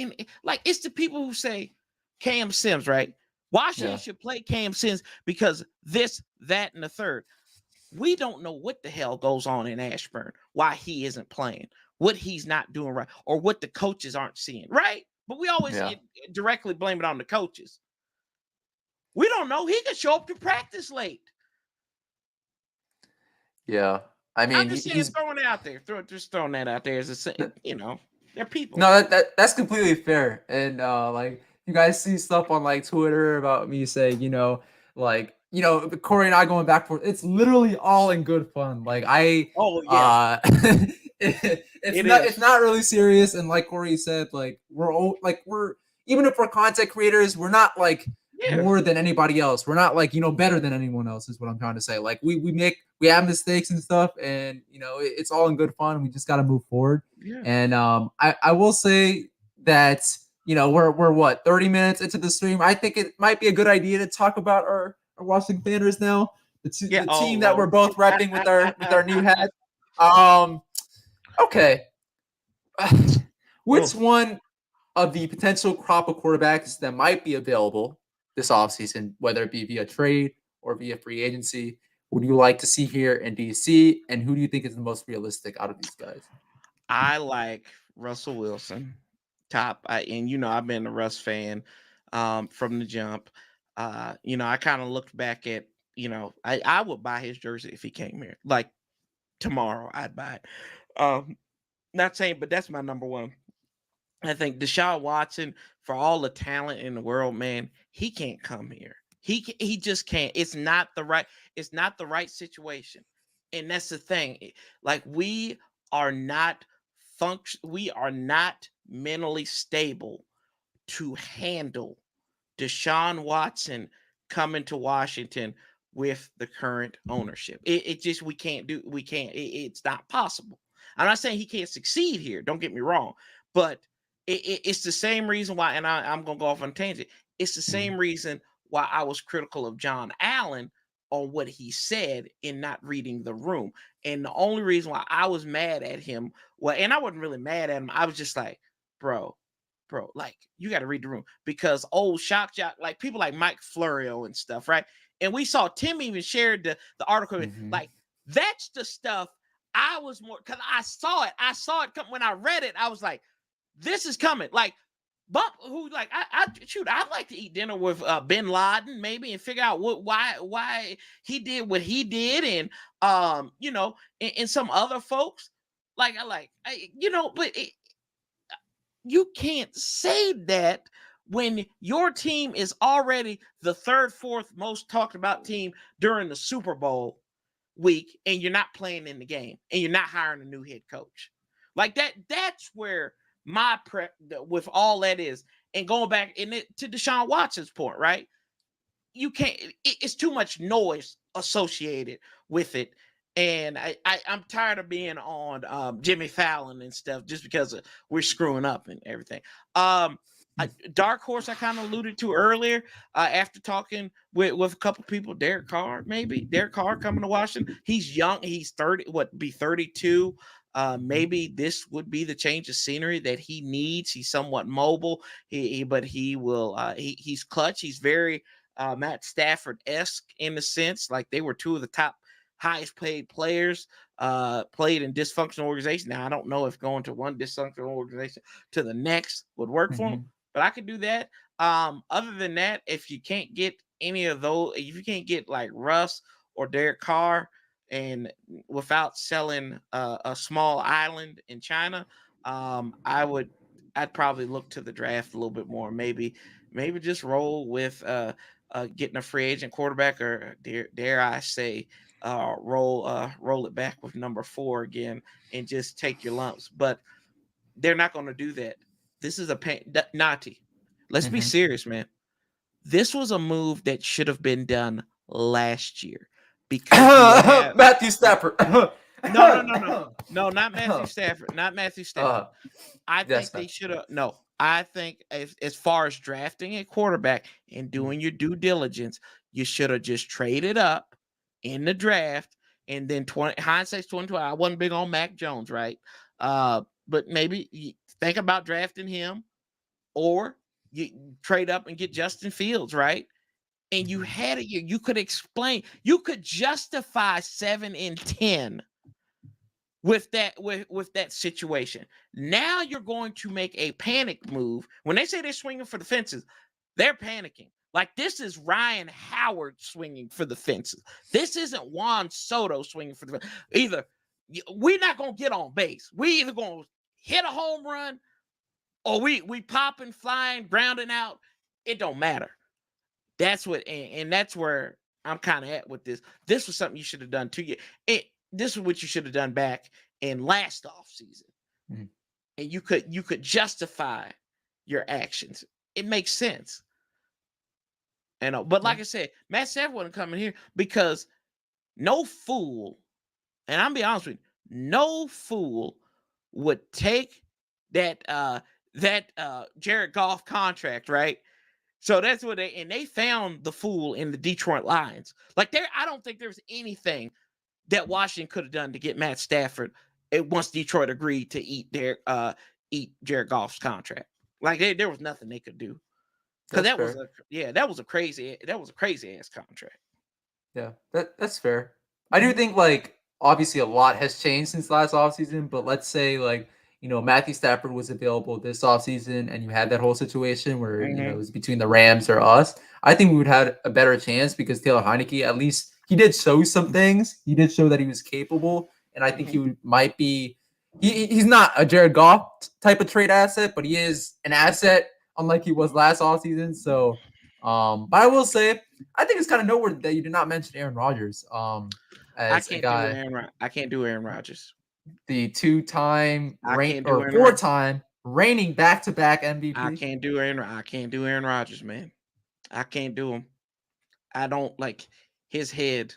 it's the people who say Cam Sims, right? Washington should play Cam Sims because this, that, and the third. We don't know what the hell goes on in Ashburn, why he isn't playing, what he's not doing right, or what the coaches aren't seeing, right? But we always directly blame it on the coaches. We don't know. He could show up to practice late. Yeah. I mean, I'm just throwing it out there. Throwing that out there as they're people. No, that's completely fair. And like you guys see stuff on like Twitter about me saying, Corey and I going back and forth. It's literally all in good fun. Like it's not really serious. And like Corey said, like we're even if we're content creators, we're not like more than anybody else. We're not like better than anyone else is what I'm trying to say. Like we have mistakes and stuff, and it's all in good fun. We just got to move forward. And I will say that we're what, 30 minutes into the stream. I think it might be a good idea to talk about our Washington Commanders now. Yeah. The Oh team that we're Lord. both repping with our new hat. Okay. Which one of the potential crop of quarterbacks that might be available this offseason, whether it be via trade or via free agency, would you like to see here in DC? And who do you think is the most realistic out of these guys? I like Russell Wilson, top. And I've been a Russ fan from the jump. I kind of looked back at, I would buy his jersey if he came here. Like tomorrow, I'd buy it. Not saying, but that's my number one. I think Deshaun Watson, for all the talent in the world, man, he can't come here. He just can't. It's not the right situation. And that's the thing. Like are not we are not mentally stable to handle Deshaun Watson coming to Washington with the current ownership. It just we can't. It's not possible. I'm not saying he can't succeed here. Don't get me wrong, but it's the same reason why. And I'm gonna go off on a tangent. It's the same reason why I was critical of John Allen on what he said in not reading the room. And the only reason why I was mad at him, and I wasn't really mad at him. I was just like, bro, like you got to read the room, because old shock jock, like people like Mike Florio and stuff, right? And we saw Tim even shared the article. Like that's the stuff I was more, because I saw it come when I read it. I was like, this is coming. Like Bump, who like I'd like to eat dinner with Bin Laden maybe and figure out why he did what he did, and and some other folks but you can't say that when your team is already the third, fourth most talked about team during the Super Bowl week, and you're not playing in the game, and you're not hiring a new head coach. Like that's where my prep with all that is. And going back to Deshaun Watson's point, right? You can't, it's too much noise associated with it. And I'm tired of being on Jimmy Fallon and stuff just because we're screwing up and everything. Dark horse I kind of alluded to earlier after talking with a couple people. Derek Carr coming to Washington. He's young. He's 32. Maybe this would be the change of scenery that he needs. He's somewhat mobile. But he will. He's clutch. He's very Matt Stafford-esque in the sense, like they were two of the top highest paid players, played in dysfunctional organization. Now I don't know if going to one dysfunctional organization to the next would work for him, but I could do that. Other than that, if you can't get any of those, if you can't get like Russ or Derek Carr, and without selling a small island in China, I'd probably look to the draft a little bit more. Maybe just roll with getting a free agent quarterback, or dare I say, roll it back with number 4 again and just take your lumps. But they're not going to do that. This is a Nati. Let's be serious, man. This was a move that should have been done last year, because Matthew Stafford. No, not Matthew Stafford. Not Matthew Stafford. I think they should have. No, I think as far as drafting a quarterback and doing your due diligence, you should have just traded up in the draft, and then hindsight's 2020. I wasn't big on Mac Jones, right? But maybe you think about drafting him, or you trade up and get Justin Fields, right? And you had it. You could explain. You could justify 7-10 with that situation. Now you're going to make a panic move. When they say they're swinging for the fences, they're panicking. Like, this is Ryan Howard swinging for the fences. This isn't Juan Soto swinging for the fences. Either we're not going to get on base. We either going to hit a home run, or we popping, flying, grounding out. It don't matter. That's what, and that's where I'm kind of at with this. This was something you should have done 2 years. This is what you should have done back in last offseason. And you could justify your actions. It makes sense. But like I said, Matt Stafford wasn't coming here because no fool, and I'm be honest with you, no fool would take that that Jared Goff contract, right? So that's what they found the fool in the Detroit Lions. Like I don't think there's anything that Washington could have done to get Matt Stafford once Detroit agreed to eat Jared Goff's contract. Like there was nothing they could do. Because that was a crazy ass contract. Yeah, that's fair. I do think like obviously a lot has changed since last offseason, but let's say like Matthew Stafford was available this offseason and you had that whole situation where it was between the Rams or us. I think we would have a better chance because Taylor Heineke, at least he did show some things. He did show that he was capable, and I think he might be. He's not a Jared Goff type of trade asset, but he is an asset, unlike he was last offseason. So, but I will say, I think it's kind of noteworthy that you did not mention Aaron Rodgers. As a guy, I can't do Aaron Rodgers. The two-time four-time reigning back-to-back MVP. I can't do Aaron Rodgers, man. I can't do him. I don't like his head.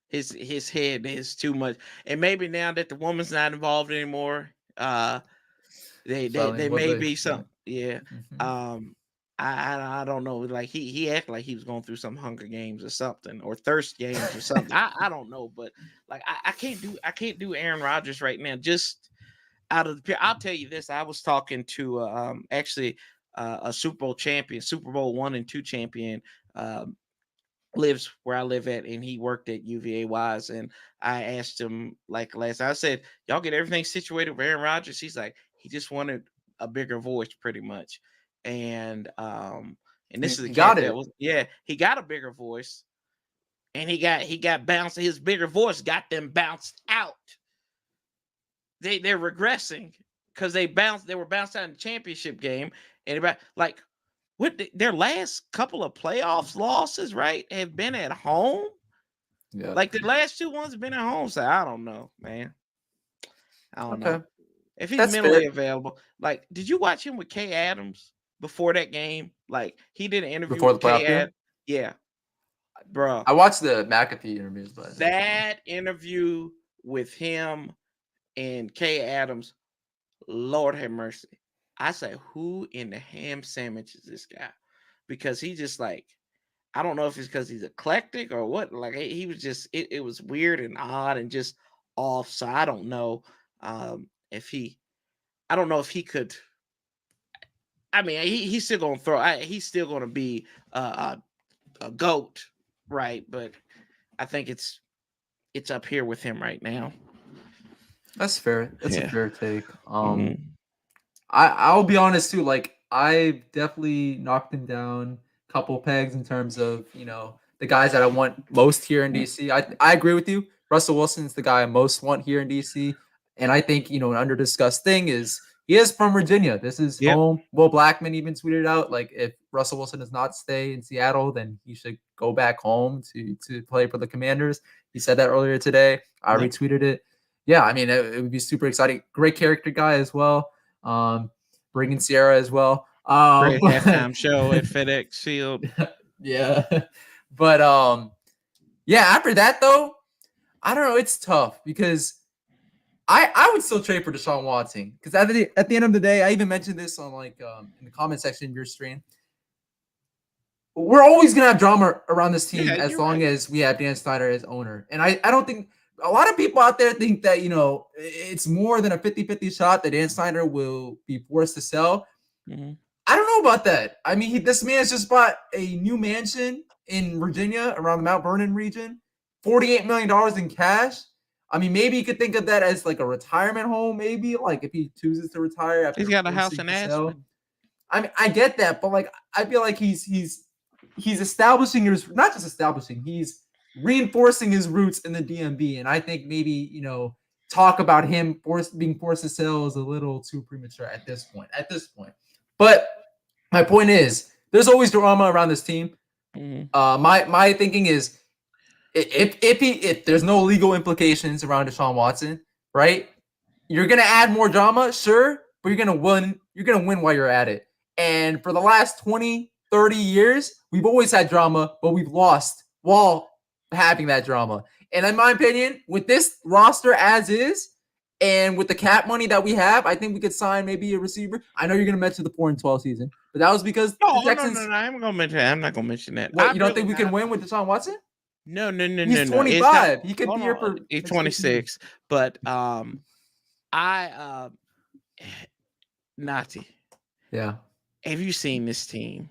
His head is too much. And maybe now that the woman's not involved anymore, they may be something. Yeah. I don't know. Like he acted like he was going through some Hunger Games or something, or Thirst Games or something. I don't know, but like I can't do Aaron Rodgers right now. Just out of the, I'll tell you this. I was talking to actually a Super Bowl champion, Super Bowl 1 and 2 champion, lives where I live at, and he worked at UVA Wise. And I asked him like last, I said, y'all get everything situated with Aaron Rodgers? He's like, he just wanted a bigger voice, pretty much. And this is a cat that was, he got a bigger voice, and he got bounced. His bigger voice got them bounced out. They're regressing because they were bounced out in the championship game, and like what their last couple of playoffs losses, right, have been at home. Yeah, like the last 2 ones have been at home. So I don't know, man. I don't know if he's mentally available. Like, did you watch him with Kay Adams before that game? Like, he did an interview before the playoff game. Yeah, bro. I watched the McAfee interviews, but that interview with him and Kay Adams, Lord have mercy. I say, who in the ham sandwich is this guy? Because he just like, I don't know if it's because he's eclectic or what. Like he was just, it was weird and odd and just off. So I don't know if he could. I mean, he's still gonna throw. He's still gonna be a GOAT, right? But I think it's up here with him right now. That's fair. That's a fair take. I'll be honest too. Like I've definitely knocked him down a couple pegs in terms of the guys that I want most here in DC. I agree with you. Russell Wilson's the guy I most want here in DC, and I think an under discussed thing is he is from Virginia. This is home. Will Blackman even tweeted out like if Russell Wilson does not stay in Seattle, then he should go back home to play for the Commanders. He said that earlier today. I retweeted it. Yeah, I mean it would be super exciting. Great character guy as well. Bringing Sierra as well. Great halftime show at FedEx Field. Yeah, but after that though, I don't know. It's tough because I would still trade for Deshaun Watson because at the end of the day, I even mentioned this on like in the comment section of your stream. We're always gonna have drama around this team as long as we have Dan Snyder as owner, and I don't think. A lot of people out there think that, it's more than a 50-50 shot that Dan Snyder will be forced to sell. I don't know about that. I mean, this man's just bought a new mansion in Virginia around the Mount Vernon region, $48 million in cash. I mean, maybe you could think of that as like a retirement home, maybe like if he chooses to retire. After he's got a house in Aspen. I mean, I get that, but like, I feel like he's establishing not just establishing, he's reinforcing his roots in the DMV, and I think maybe talk about him being forced to sell is a little too premature at this point. But my point is, there's always drama around this team. My thinking is, if there's no legal implications around Deshaun Watson, right? You're gonna add more drama, sure, but you're gonna win. You're gonna win while you're at it. And for the last 20, 30 years, we've always had drama, but we've lost while having that drama. And in my opinion, with this roster as is, And with the cap money that we have, I think we could sign maybe a receiver. I know you're going to mention the 4-12 season, but that was because the Texans. No. I'm going to mention that. I'm not going to mention that. What, you don't think we can win with Deshaun Watson? No. He's 25. He could be here for. He's 26. But Nati. Yeah. Have you seen this team?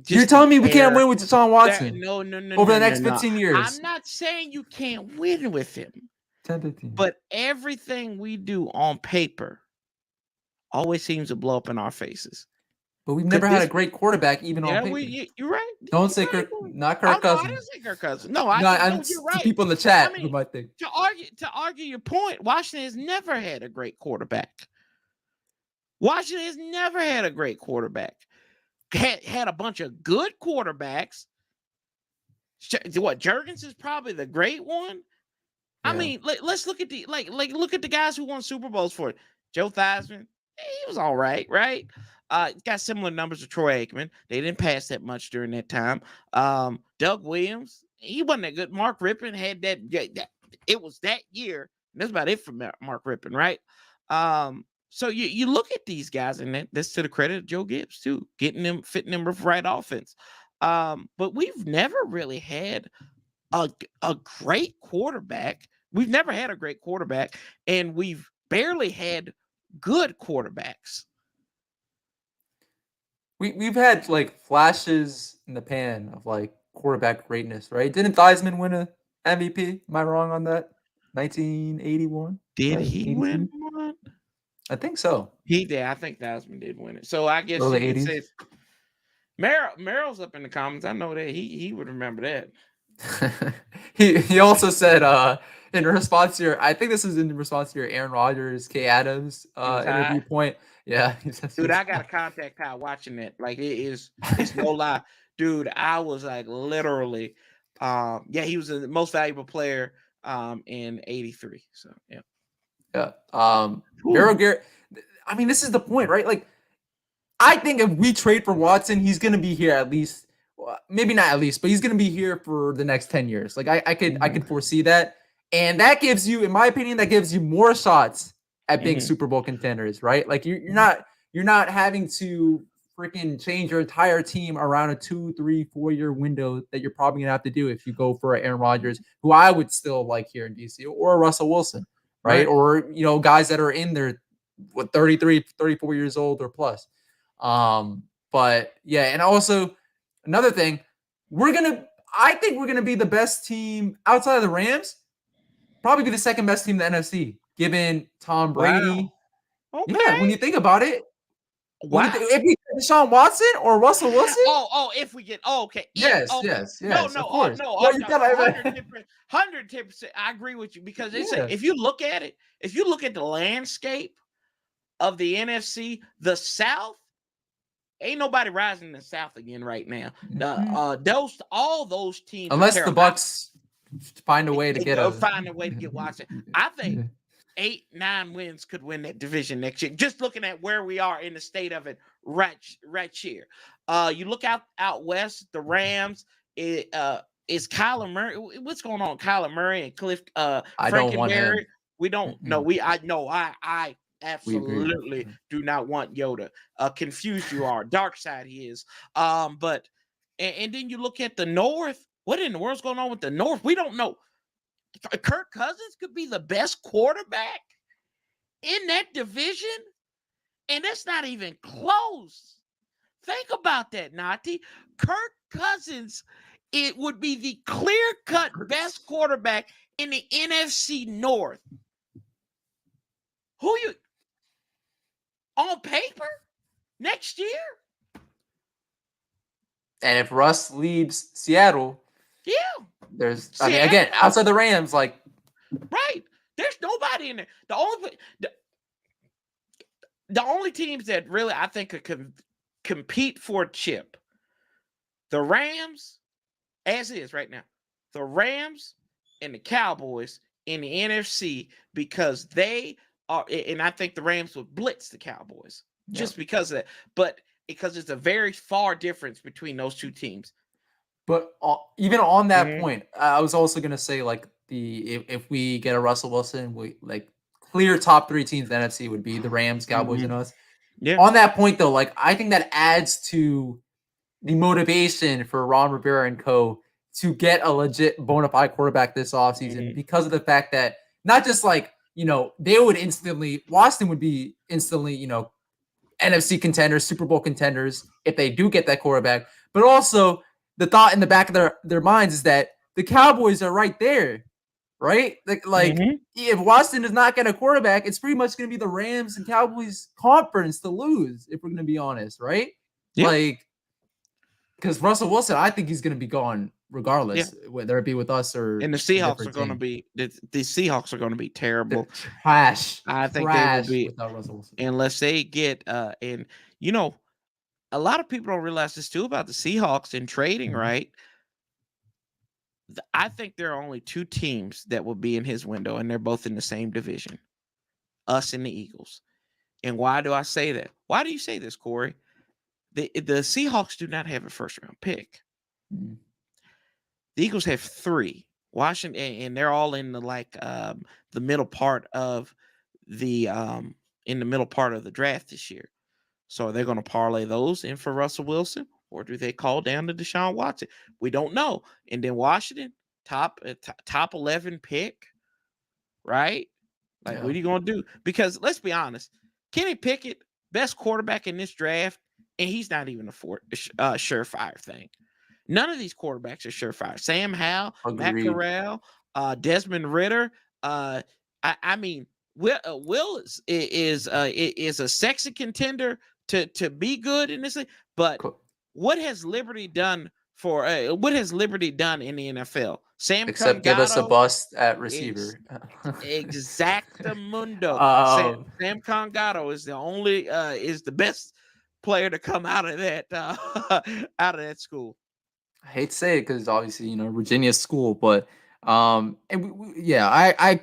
You're telling me we can't win with Deshaun Watson? No. Over the next 15 years. I'm not saying you can't win with him. 10, 15. But everything we do on paper always seems to blow up in our faces. But we've never had a great quarterback, even on paper. You're right. Don't say Kirk, not Kirk Cousins. I didn't say Kirk Cousins. No, you're right. People in the chat who might think. To argue your point, Washington has never had a great quarterback. Washington has never had a great quarterback. Had a bunch of good quarterbacks. What, Jurgens is probably the great one. Yeah. I mean, let's look at the look at the guys who won Super Bowls for it. Joe Theismann, he was all right, right? Got similar numbers to Troy Aikman. They didn't pass that much during that time. Doug Williams, he wasn't that good. Mark Rippon had that. It was that year. That's about it for Mark Rippon, right? So you look at these guys, and that's to the credit of Joe Gibbs too, fitting them with the right offense. But we've never really had a great quarterback. We've never had a great quarterback, and we've barely had good quarterbacks. We've had like flashes in the pan of like quarterback greatness, right? Didn't Theismann win a MVP? Am I wrong on that? 1981. Did he win one? I think so. He did. I think Theismann did win it. So I guess you could say Merrill's up in the comments. I know that he would remember that. he also said in response to your, I think this is in response to your Aaron Rodgers, Kay Adams interview point. Yeah. Dude, I got a contact high watching it. Like it's no lie. Dude, I was like literally he was the most valuable player in 83. So yeah. Darryl Garrett, I mean, this is the point, right? Like, I think if we trade for Watson, he's gonna be here at least, maybe not at least, but he's gonna be here for the next 10 years. Like I could foresee that. And that gives you, in my opinion, that gives you more shots at big Super Bowl contenders, right? Like you're not having to freaking change your entire team around a 2, 3, 4 year window that you're probably gonna have to do if you go for Aaron Rodgers, who I would still like here in DC, or Russell Wilson, right? Or guys that are in their 33, 34 years old or plus. But yeah, and also another thing, I think we're gonna be the best team outside of the Rams. Probably be the second best team in the NFC, given Tom Brady. Wow. Okay. Yeah, when you think about it. Wow. If we get Deshaun Watson or Russell Wilson. If we get okay. Yes. No, of course. No, 110%. I agree with you because if you look at it, if you look at the landscape of the NFC, the South, ain't nobody rising in the South again right now. All those teams, unless the Bucks find a way to get Watson. I think 8-9 wins could win that division next year. Just looking at where we are in the state of it right here. You look out west, the Rams. Is Kyler Murray? What's going on? Kyler Murray and Cliff Frankenberry. We don't know. I absolutely do not want Yoda. Confused you are. Dark side he is. But then you look at the North. What in the world's going on with the North? We don't know. Kirk Cousins could be the best quarterback in that division, and that's not even close. Think about that, Nati. Kirk Cousins, it would be the clear-cut best quarterback in the NFC North. Who you on paper next year? And if Russ leaves Seattle, there's Seattle, again, outside the Rams, like there's nobody in there. The only teams that really I think could compete for a chip, the Rams, as is right now, the Rams and the Cowboys in the NFC, because they are, and I think the Rams would blitz the Cowboys just because of that, but because it's a very far difference between those two teams. But even on that point, I was also gonna say, like, if we get a Russell Wilson, clear top 3 teams in the NFC would be the Rams, Cowboys, and us. Yeah. On that point, though, like I think that adds to the motivation for Ron Rivera and co. to get a legit bona fide quarterback this offseason because of the fact that not just like, they would Washington would be instantly, NFC contenders, Super Bowl contenders if they do get that quarterback. But also the thought in the back of their minds is that the Cowboys are right there, right? Like if Washington does not get a quarterback, it's pretty much going to be the Rams and Cowboys conference to lose, if we're going to be honest, right? Yeah. Like, because Russell Wilson, I think he's going to be gone regardless, whether it be with us or. And the Seahawks are going to be the Seahawks are going to be terrible. Trash. I think they will be without Russell Wilson. Unless they get and a lot of people don't realize this too about the Seahawks in trading, right? I think there are only 2 teams that will be in his window, and they're both in the same division, us and the Eagles. And why do I say that? Why do you say this, Corey? The Seahawks do not have a first-round pick. The Eagles have 3. Washington, and they're all in the middle part of the draft this year. So are they going to parlay those in for Russell Wilson, or do they call down to Deshaun Watson? We don't know. And then Washington, top 11 pick, right? Like, what are you going to do? Because let's be honest, Kenny Pickett, best quarterback in this draft, and he's not even a surefire thing. None of these quarterbacks are surefire. Sam Howell, Matt Corral, Desmond Ridder. I mean, Will is a sexy contender to be good in this thing. But what has Liberty done in the NFL? Except give us a bust at receiver. Exactamundo. Sam Congato is the best player to come out of that school. I hate to say it because obviously Virginia's school, but I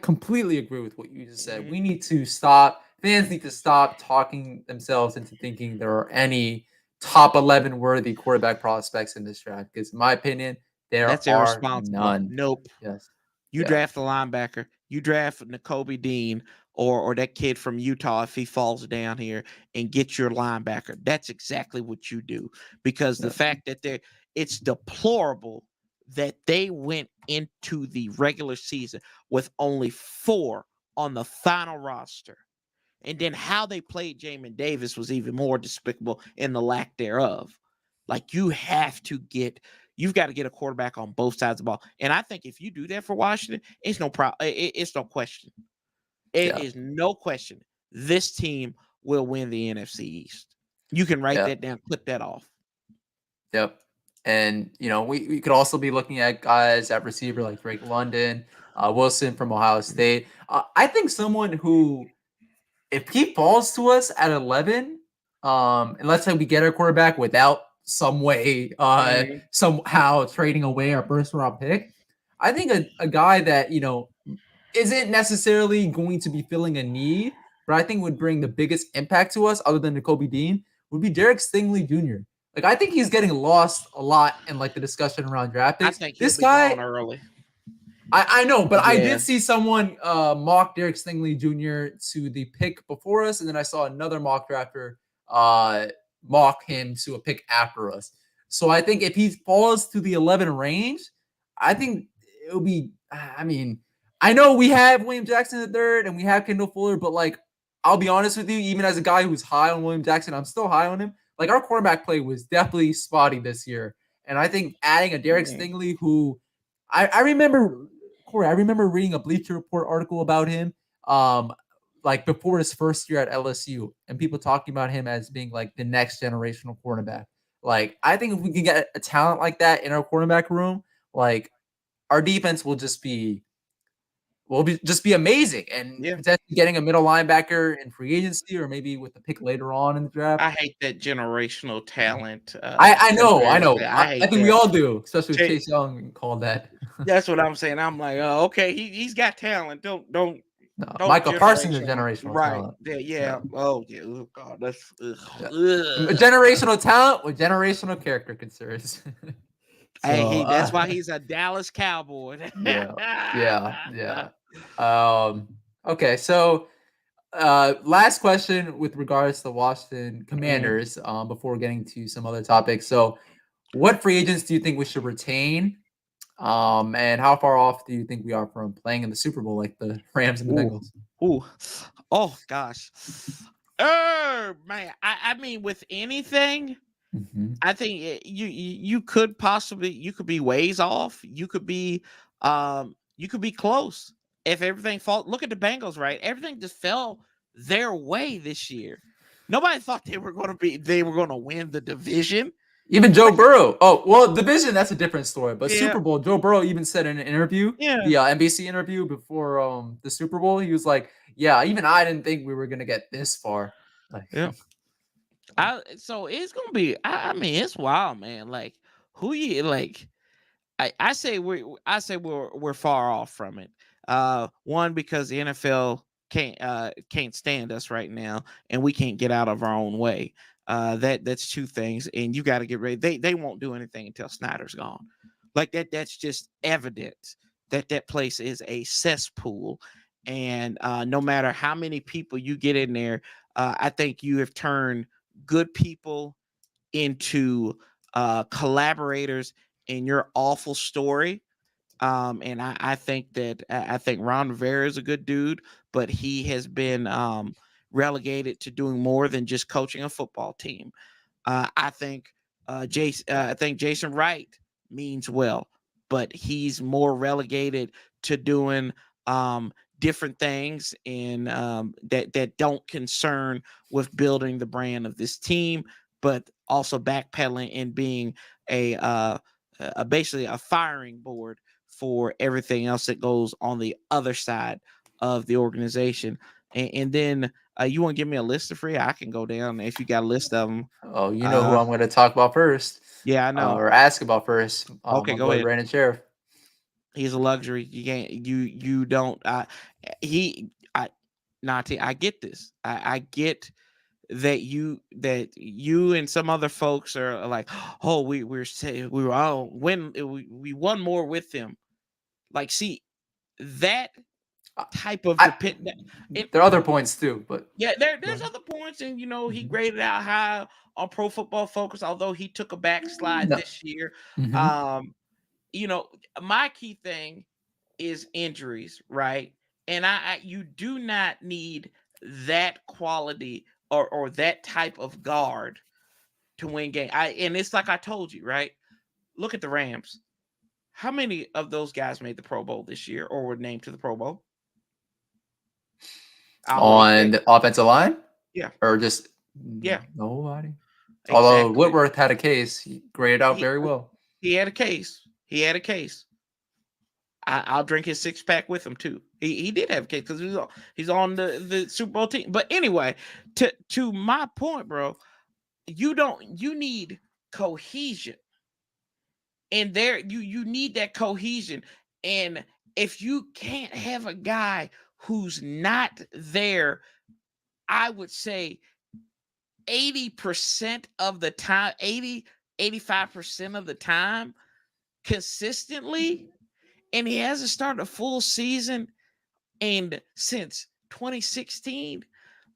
completely agree with what you just said. We need to stop. Fans need to stop talking themselves into thinking there are any top 11 worthy quarterback prospects in this draft. Because in my opinion, that's irresponsible. None. Nope. Yes. You draft a linebacker. You draft Nakobe Dean or that kid from Utah if he falls down here and get your linebacker. That's exactly what you do. Because the fact that it's deplorable that they went into the regular season with only 4 on the final roster. And then how they played Jamin Davis was even more despicable in the lack thereof. Like, you've got to get a quarterback on both sides of the ball. And I think if you do that for Washington, it's no problem. It's no question. It is no question. This team will win the NFC East. You can write that down, clip that off. Yep. And, we could also be looking at guys at receiver like Drake London, Wilson from Ohio State. I think someone who, if he falls to us at 11, and let's say we get our quarterback without some way, somehow trading away our first round pick, I think a guy that, isn't necessarily going to be filling a need, but I think would bring the biggest impact to us other than Nakobe Dean would be Derek Stingley Jr. Like, I think he's getting lost a lot in the discussion around draft picks. I think this guy early. I know, but I did see someone mock Derek Stingley Jr. to the pick before us, and then I saw another mock drafter mock him to a pick after us. So I think if he falls to the 11 range, I think it'll be. I mean, I know we have William Jackson the third, and we have Kendall Fuller, but I'll be honest with you, even as a guy who's high on William Jackson, I'm still high on him. Our quarterback play was definitely spotty this year. And I think adding a Derek Stingley, who I remember, Corey, I remember reading a Bleacher Report article about him before his first year at LSU, and people talking about him as being the next generational quarterback. I think if we can get a talent like that in our quarterback room, our defense will just be amazing, and potentially getting a middle linebacker in free agency or maybe with the pick later on in the draft. I hate that generational talent. I know. I think we all do, especially with Chase Young called that. That's what I'm saying. I'm like, oh, okay, he's got talent. Don't Michael Parsons is generational talent. Yeah. Oh, yeah. Oh, God, that's generational talent with generational character concerns. That's why he's a Dallas Cowboy. Yeah. Okay, so Last question with regards to the Washington Mhm. Commanders, before getting to some other topics. So, what free agents do you think we should retain? And how far off do you think we are from playing in the Super Bowl like the Rams and the Ooh, Bengals? ooh, oh gosh, man. I mean, with anything, Mhm. I think you could possibly you could be ways off. You could be close if everything fall. Look at the Bengals, right? Everything just fell their way this year. Nobody thought they were going to win the division. Even Joe Like, Burrow. Oh, well, division, that's a different story. But yeah, Super Bowl, Joe Burrow even said in an interview, yeah, the NBC interview before the Super Bowl, he was like, "Yeah, even I didn't think we were gonna get this far." Like, yeah. So it's gonna be. I mean, it's wild, man. Like, who you like? I say we're far off from it. One, because the NFL can't stand us right now, and we can't get out of our own way. That's two things, and you got to get ready. They won't do anything until Snyder's gone. Like that. That's just evident that that place is a cesspool, and no matter how many people you get in there, I think you have turned good people into collaborators in your awful story. And I think that I think Ron Rivera is a good dude, but he has been relegated to doing more than just coaching a football team. I think I think Jason Wright means well, but he's more relegated to doing different things and that don't concern with building the brand of this team, but also backpedaling and being basically a firing board for everything else that goes on the other side of the organization. And then you want to give me a list of free? I can go down if you got a list of them. oh, you know who I'm gonna talk about first, Yeah, I know. or ask about first. Okay, My go boy ahead. Brandon Sheriff. He's a luxury. You can't. You don't. He. I. Nati. I get this. I get that you and some other folks are like, oh, we were all win. We won more with him. Like, see that I, type of I depend. It, there are other points too, but yeah, go there's ahead. other points, and he Mhm. graded out high on Pro Football Focus, although he took a backslide No. this year. Mhm. Um, you know, my key thing is injuries, right? And you do not need that quality or that type of guard to win game. And it's like I told you, right? Look at the Rams. How many of those guys made the Pro Bowl this year or were named to the Pro Bowl? I'll make On that. the offensive line, Yeah, or just yeah, nobody. Although exactly. Whitworth had a case, he graded out He very well. he had a case. He had a case. I'll drink his six pack with him too. He did have a case because he's on the Super Bowl team. But anyway, to my point, bro, you need cohesion, and you need that cohesion. And if you can't have a guy who's not there, I would say 80% of the time, 85% of the time, consistently, and he hasn't started a full season and since 2016,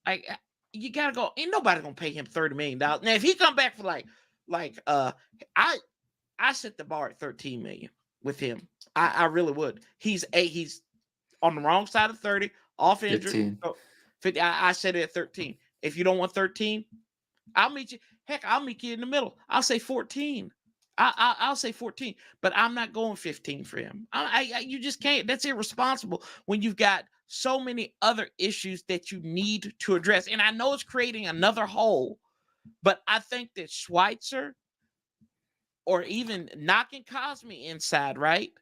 like you gotta go. Ain't nobody gonna pay him $30 million. Now, if he come back for like I I set the bar at 13 million with him. I really would. He's on the wrong side of 30, off injured. 15. So 50. I set it at 13. If you don't want 13, I'll meet you. Heck, I'll meet you in the middle. I'll say 14. I'll say 14, but I'm not going 15 for him. You just can't. That's irresponsible when you've got so many other issues that you need to address. And I know it's creating another hole, but I think that Schweitzer or even knocking Cosme inside, right?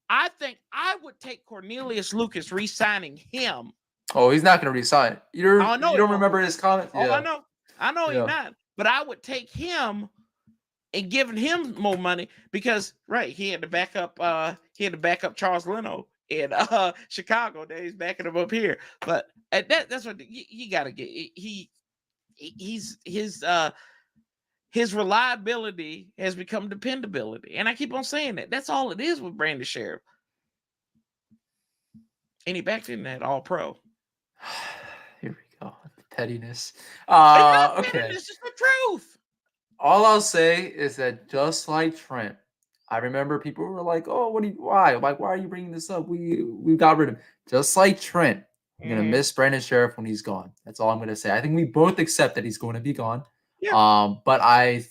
I think I would take Cornelius Lucas re-signing him. Oh, he's not going to resign. I know You he don't won't. remember his comments? Oh, Yeah, I know he's yeah. not. But I would take him and giving him more money because he had to back up Charles Leno in Chicago. That he's backing him up here. But that's what you got to get. He's his reliability has become dependability, and I keep on saying that. That's all it is with Brandon Sheriff. And he backed in that All Pro. Here pettiness. It's not Okay. pettiness, it's the truth. All I'll say is that just like Trent, I remember people were like, "Oh, why? Like, why are you bringing this up? We got rid of him." Just like Trent, I'm gonna Mhm. miss Brandon Sheriff when he's gone. That's all I'm gonna say. I think we both accept that he's going to be gone. Yeah. But I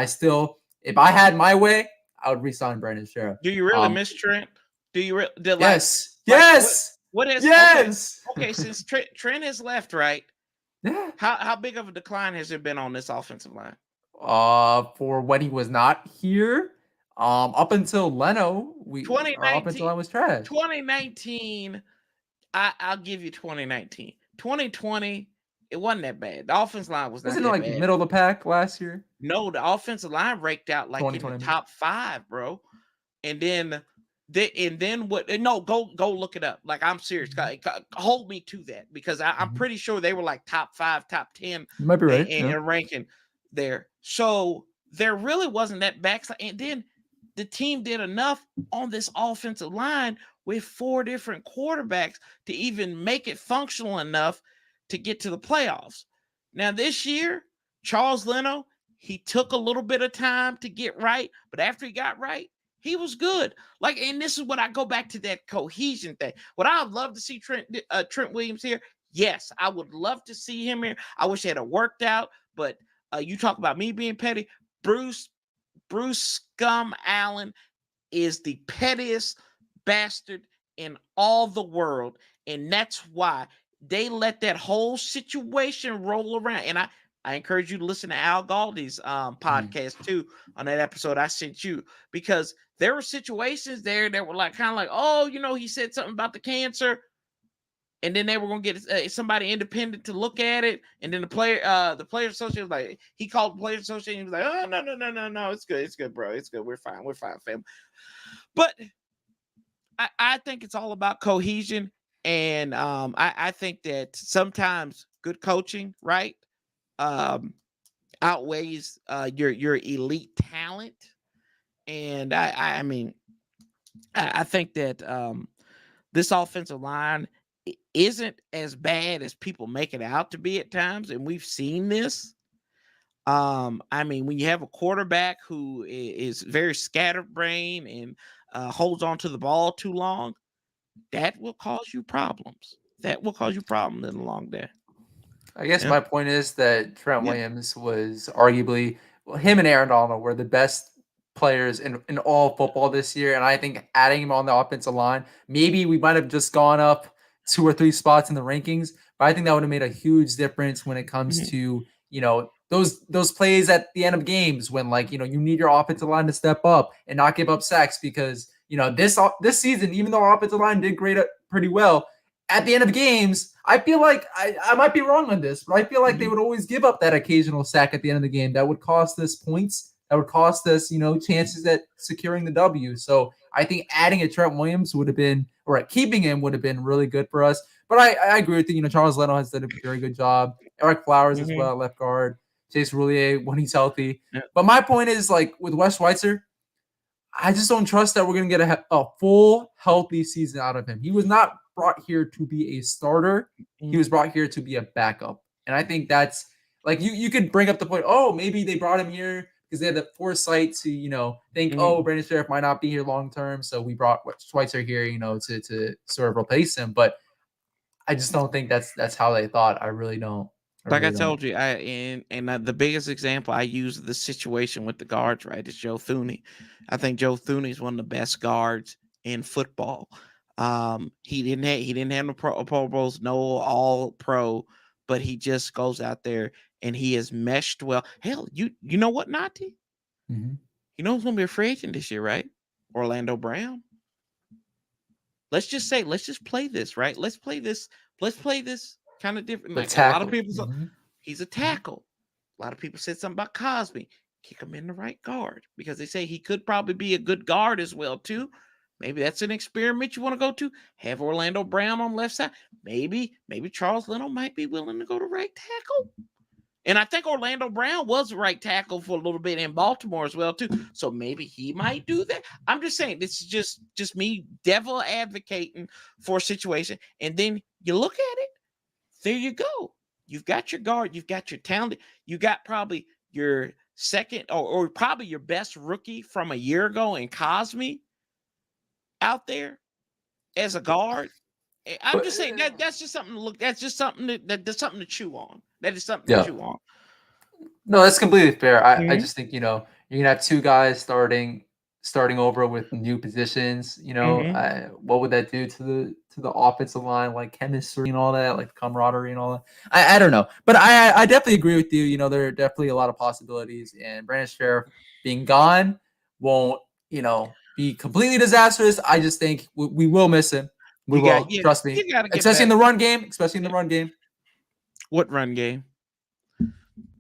still, if I had my way, I would resign Brandon Sheriff. Do you really miss Trent? Do you did Yes, like yes, what is yes. okay, since Trent has left, right? Yeah. How big of a decline has there been on this offensive line? For when he was not here, up until Leno, our offensive 2019, line was trash. 2019, I'll give you 2019. 2020, it wasn't that bad. The offensive line was not Wasn't it that like bad. middle of the pack last year? No, the offensive line raked out like in the 2020. top 5, bro. And then what? No, go look it up. Like I'm serious. Hold me to that because I'm Mhm. pretty sure they were like top 5, top 10 You might be right. in, Yeah. in ranking there. So there really wasn't that backslide. And then the team did enough on this offensive line with 4 different quarterbacks to even make it functional enough to get to the playoffs. Now this year, Charles Leno, he took a little bit of time to get right, but after he got right, he was good. Like, and this is what I go back to that cohesion thing. What I would love to see Trent Williams here. Yes, I would love to see him here. I wish it had worked out, but you talk about me being petty. Bruce Scum Allen is the pettiest bastard in all the world, and that's why they let that whole situation roll around. And I encourage you to listen to Al Galdi's podcast too on that episode I sent you, because there were situations there that were like kind of like, oh, he said something about the cancer, and then they were going to get somebody independent to look at it, and then the players association was like, he called the players association, he was like, oh, no, it's good, bro, it's good, we're fine, fam. But I think it's all about cohesion, and I think that sometimes good coaching, right, outweighs your elite talent, and I mean, I think that this offensive line isn't as bad as people make it out to be at times, and we've seen this. I mean, when you have a quarterback who is very scatterbrained and holds on to the ball too long, that will cause you problems. That will cause you problems in the long day. I guess Yeah. my point is that Trent Yeah. Williams was arguably, well, him and Aaron Donald were the best players in all football this year. And I think adding him on the offensive line, maybe we might have just gone up 2 or 3 spots in the rankings, but I think that would have made a huge difference when it comes Mhm. to, those plays at the end of games when, like, you need your offensive line to step up and not give up sacks because, this season, even though our offensive line did pretty well, at the end of games, I feel like I might be wrong on this, but I feel like they Mhm. would always give up that occasional sack at the end of the game that would cost us points, that would cost us, chances at securing the W. So I think adding a Trent Williams would have been, or keeping him would have been really good for us. But I agree with you. Charles Leno has done a very good job. Eric Flowers as Mhm. well, left guard. Chase Roulier when he's healthy. Yeah. But my point is, like, with Wes Schweitzer, I just don't trust that we're going to get a full healthy season out of him. He was not brought here to be a starter. He Mhm. was brought here to be a backup. And I think that's like, you could bring up the point, oh, maybe they brought him here because they had the foresight to, think, oh, Mhm. Brandon Sheriff might not be here long term. So we brought Schweitzer here, to sort of replace him. But I just don't think that's how they thought. I really don't. I Like I really don't. told you, the biggest example I use of the situation with the guards, right, is Joe Thuney. I think Joe Thuney is one of the best guards in football. He didn't have no Pro Bowls, no All Pro, but he just goes out there and he has meshed well. Hell, you know what, Nati? Mm-hmm. You know who's gonna be a free agent this year, right? Orlando Brown. Let's just play this, right? Let's play this kind of different. The Like a lot of tackle. people say, Mm-hmm. he's a tackle. A lot of people said something about Cosby. Kick him in the right guard because they say he could probably be a good guard as well, too. Maybe that's an experiment you want to go to. Have Orlando Brown on left side. Maybe Charles Leno might be willing to go to right tackle. And I think Orlando Brown was the right tackle for a little bit in Baltimore as well, too. So maybe he might do that. I'm just saying, this is just me devil advocating for a situation. And then you look at it, there you go. you've got your guard, you've got your talent, you got probably your second or probably your best rookie from a year ago in Cosme out there as a guard. I'm just saying that's just something to look. That's just something that's something to chew on. That is something to chew on. No, that's completely fair. I Mhm. just think, you're gonna have two guys starting over with new positions. Mhm. What would that do to the offensive line, like chemistry and all that, like camaraderie and all that? I don't know, but I definitely agree with you. There are definitely a lot of possibilities, and Brandon Sheriff being gone won't be completely disastrous. I just think we will miss him. We You got will, trust me, you got to get especially in better. the run game. Especially in the run game. What run game?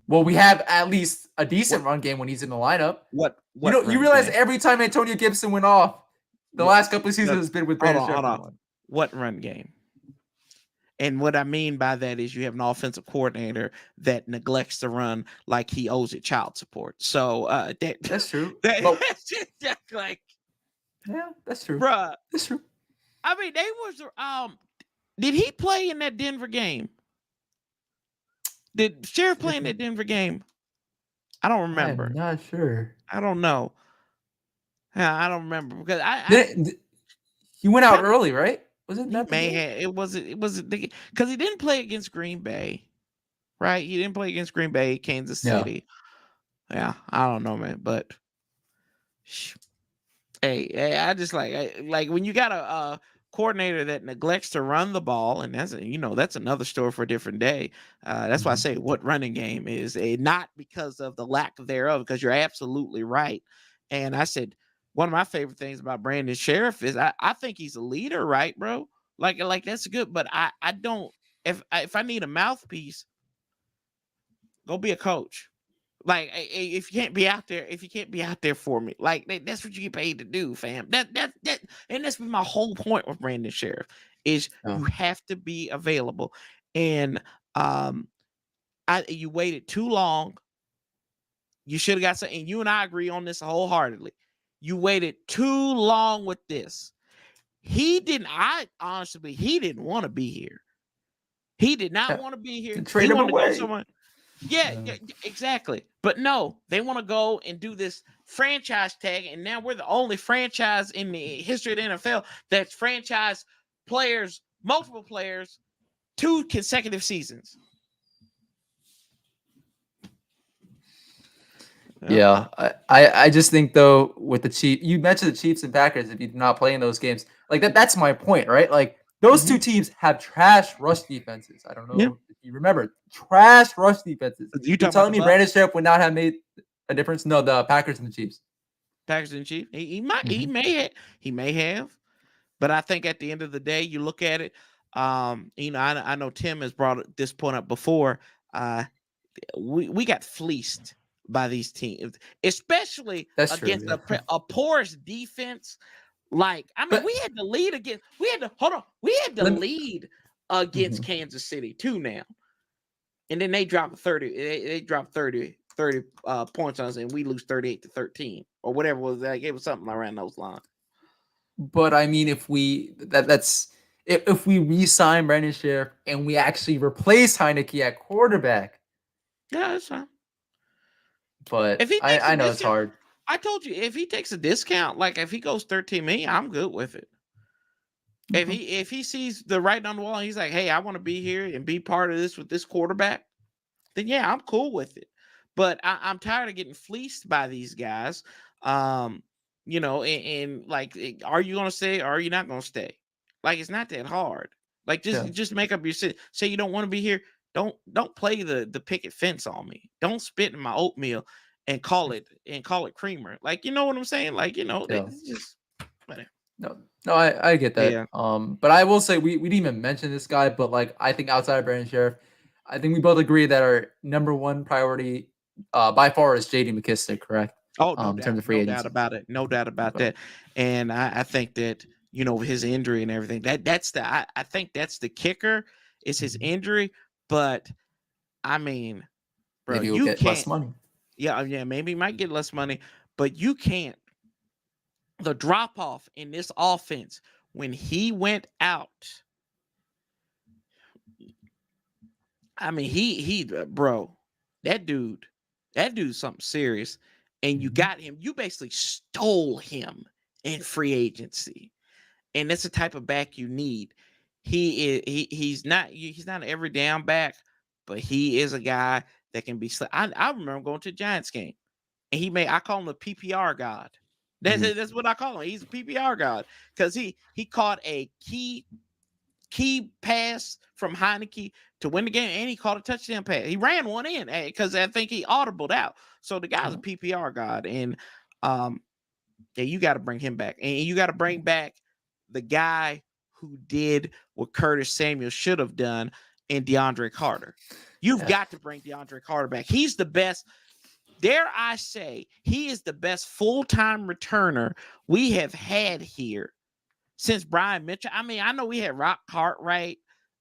Well, we have at least a decent What run game when he's in the lineup. what You run realize game? every time Antonio Gibson went off, the What, last couple of seasons has been with hold Brandon on, Sheriff hold in on. the line. What run game? And what I mean by that is you have an offensive coordinator that neglects to run like he owes it child support. So That's true. that's just like, Yeah, that's true. bruh. That's true. I mean, they was did he play in that Denver game? Did Sheriff play in that Denver game? I don't I'm remember. not sure. I don't know. Yeah, I don't remember because He went out probably early, right? Was it he not the may game? have it was because he didn't play against Green Bay, right? He didn't play against Green Bay, Kansas Yeah. City. Yeah, I don't know, man, but hey, I just like when you got a coordinator that neglects to run the ball, and that's another story for a different day. That's why I say what running game is not because of the lack thereof, because you're absolutely right. And I said one of my favorite things about Brandon Sheriff is I think he's a leader, right, bro? Like that's good, but I don't if I need a mouthpiece, go be a coach. Like if you can't be out there, for me, like that's what you get paid to do, fam. That and that's been my whole point with Brandon Sheriff is you have to be available. And you waited too long. You should have got something. And you and I agree on this wholeheartedly. You waited too long with this. He didn't. I honestly, he didn't want to be here. He did not want to be here. To He trade him wanted to go away. somewhere. Yeah, exactly. But no, they want to go and do this franchise tag, and now we're the only franchise in the history of the NFL that's franchise players, multiple players, 2 consecutive seasons. Yeah, I just think though with the Chiefs, you mentioned the Chiefs and Packers. If you're not playing those games, like that's my point, right? Like those two teams have trash rush defenses. I don't Yeah. know if you remember trash rush defenses. You You're talking about telling the me Brandon Sheriff would not have made a difference? No, the Packers and the Chiefs. Packers and Chiefs? He may have, but I think at the end of the day, you look at it. I know Tim has brought this point up before. We got fleeced by these teams, especially That's true. against Yeah. a porous defense. Like, I mean, But we had to lead against. We had to hold on. We had to let me, lead against Kansas City too now, and then they dropped 30. They dropped 30 points on us, and we lose 38-13 or whatever it was. Like it was something around those lines. but I mean, if we if we re-sign Brandon Sheriff and we actually replace Heineke at quarterback, Yeah, that's fine. but If he takes I a know it's discount, hard. I told you if he takes a discount, like if he goes 13 million, I'm good with it. If he sees the writing on the wall and he's like, hey, I want to be here and be part of this with this quarterback, then yeah, I'm cool with it. But I'm tired of getting fleeced by these guys. And like, are you gonna stay or are you not gonna stay? Like, it's not that hard. Like, just make up your say you don't want to be here. Don't play the picket fence on me. Don't spit in my oatmeal and call it creamer. Like, you know what I'm saying? Like, it's just whatever. No, I get that. Yeah. But I will say we didn't even mention this guy, but like I think outside of Brandon Sheriff, I think we both agree that our number one priority by far is JD McKissick, correct? Oh, no In doubt, terms of free agency. about it. No doubt about that. And I think that, his injury and everything, I think that's the kicker is his injury. But I mean, bro, Maybe we'll you get less can't. money. Yeah, maybe he might get less money, but you can't. The drop off in this offense when he went out, I mean, bro, that dude's something serious. And you got him. You basically stole him in free agency, and that's the type of back you need. He's not an every down back, but he is a guy that can be. I remember going to a Giants game, and I call him the PPR god. That's what I call him. He's a PPR god because he caught a key pass from Heineke to win the game, and he caught a touchdown pass. He ran one in because I think he audibled out. So the guy's a PPR god, and yeah, you got to bring him back, and you got to bring back the guy who did what Curtis Samuel should have done in DeAndre Carter. You've got to bring DeAndre Carter back. He's the best. Dare I say, he is the best full-time returner we have had here since Brian Mitchell. I mean, I know we had Rock Cartwright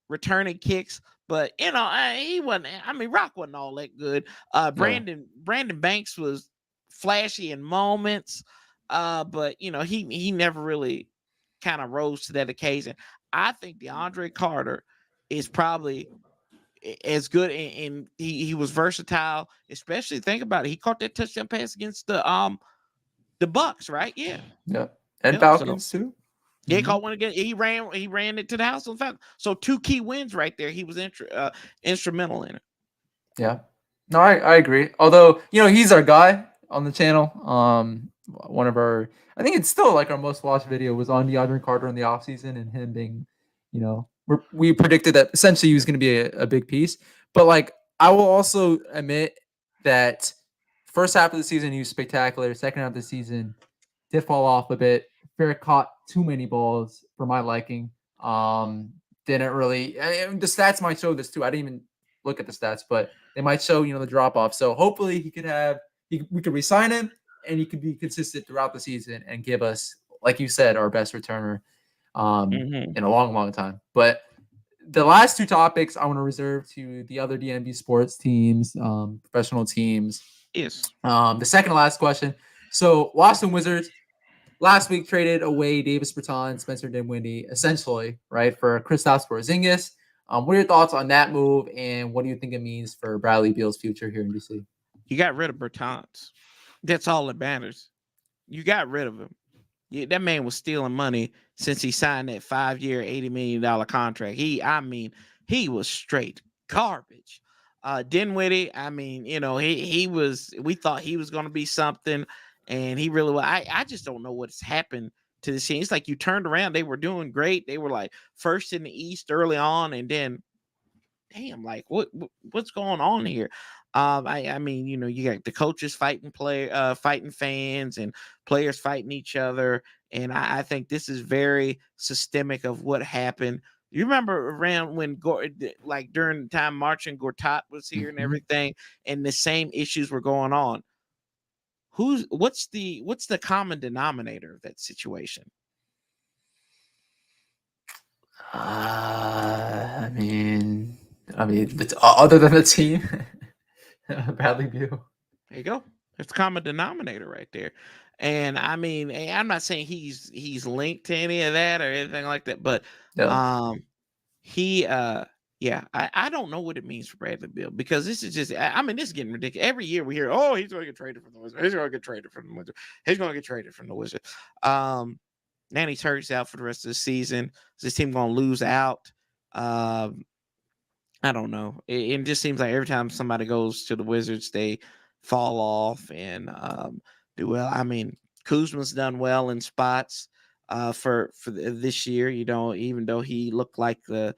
returning kicks, but he wasn't. I mean, Rock wasn't all that good. Brandon Banks was flashy in moments, but he never really kind of rose to that occasion. I think DeAndre Carter is probably as good, and he was versatile. Especially think about it, he caught that touchdown pass against the Bucks, right? Yeah, and Falcons too. Yeah, he caught one again. He ran it to the house on Falcons. So 2 key wins right there. He was instrumental in it. Yeah, no, I agree. Although he's our guy on the channel. One of our, I think it's still like our most watched video was on DeAndre Carter in the offseason and him being, we predicted that essentially he was going to be a big piece. But like, I will also admit that first half of the season he was spectacular. Second half of the season did fall off a bit. Fair caught too many balls for my liking. Didn't really. The stats might show this too. I didn't even look at the stats, but they might show the drop off. So hopefully we could re-sign him and he could be consistent throughout the season and give us, like you said, our best returner in a long, long time. But the last 2 topics I want to reserve to the other DMV sports teams, professional teams. Yes. The second to last question. So Washington Wizards last week traded away Davis Bertans, Spencer Dinwiddie, essentially, right, for Kristaps Porzingis. What are your thoughts on that move, and what do you think it means for Bradley Beal's future here in DC? You got rid of Bertans. That's all that matters. You got rid of him. That man was stealing money since he signed that 5-year, $80 million contract. He was straight garbage. Dinwiddie, I mean, we thought he was going to be something, and he really was. I just don't know what's happened to the team. It's like you turned around. They were doing great. They were like first in the East early on, and then, damn, like what's going on here? I mean, you got the coaches fighting fighting fans, and players fighting each other, and I think this is very systemic of what happened. You remember around when during the time Marcin Gortat was here and everything, and the same issues were going on. What's the common denominator of that situation? I mean, it's other than the team, Bradley Beal. There you go. There's the common denominator right there. And I mean, I'm not saying he's linked to any of that or anything like that, but I don't know what it means for Bradley Beal, because this is just, I mean, this is getting ridiculous. Every year we hear, oh, he's going to get traded from the Wizards. He's going to get traded from the Wizards. He's going to get traded from the Wizards. Now he's hurt out for the rest of the season. Is this team going to lose out? I don't know. It just seems like every time somebody goes to the Wizards, they fall off and do well. I mean, Kuzma's done well in spots for this year. Even though he looked like a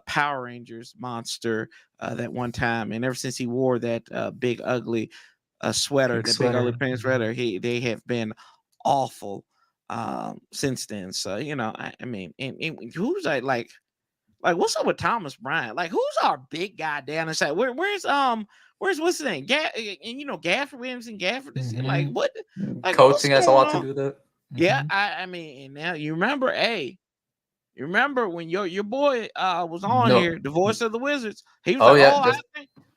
Power Rangers monster that one time, and ever since he wore that big ugly sweater, big ugly pants sweater, they have been awful since then. So I mean, and who's like what's up with Thomas Bryant? Like, who's our big guy down the side? Where's what's his name? Gafford Williamson. Gafford. Like what? Like coaching has a lot to do with it. Yeah, I mean, and now you remember, when your boy was on here, the voice of the Wizards. He was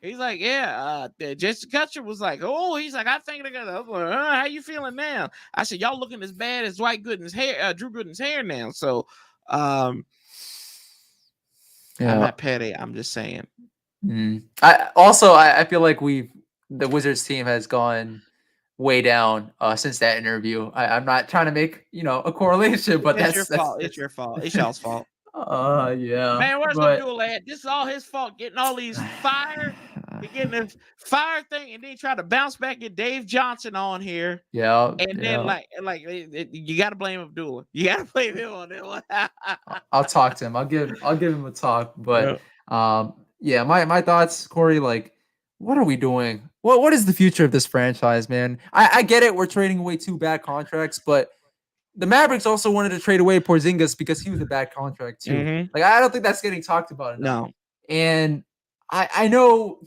he's like, Jesse Kutcher was like, he's like, I think they're gonna. Like, how you feeling now? I said, y'all looking as bad as Drew Gooden's hair now. So, I'm not petty. I'm just saying I feel like the Wizards team has gone way down since that interview. I'm not trying to make a correlation, but It's your that's fault. It's that's your fault. It's y'all's fault. yeah, Man, where's but Abdul at? This is all his fault. Getting all these fired, getting the fire thing, and then try to bounce back, get Dave Johnson on here, yeah, and then yeah. you got to blame Abdullah. You got to blame him on that one. I'll talk to him. I'll give him a talk. But Yeah. yeah, my thoughts, Corey. Like, what are we doing? What is the future of this franchise, man? I get it. We're trading away 2 bad contracts, but the Mavericks also wanted to trade away Porzingis because he was a bad contract too. Mm-hmm. Like, I don't think that's getting talked about enough. No. And I know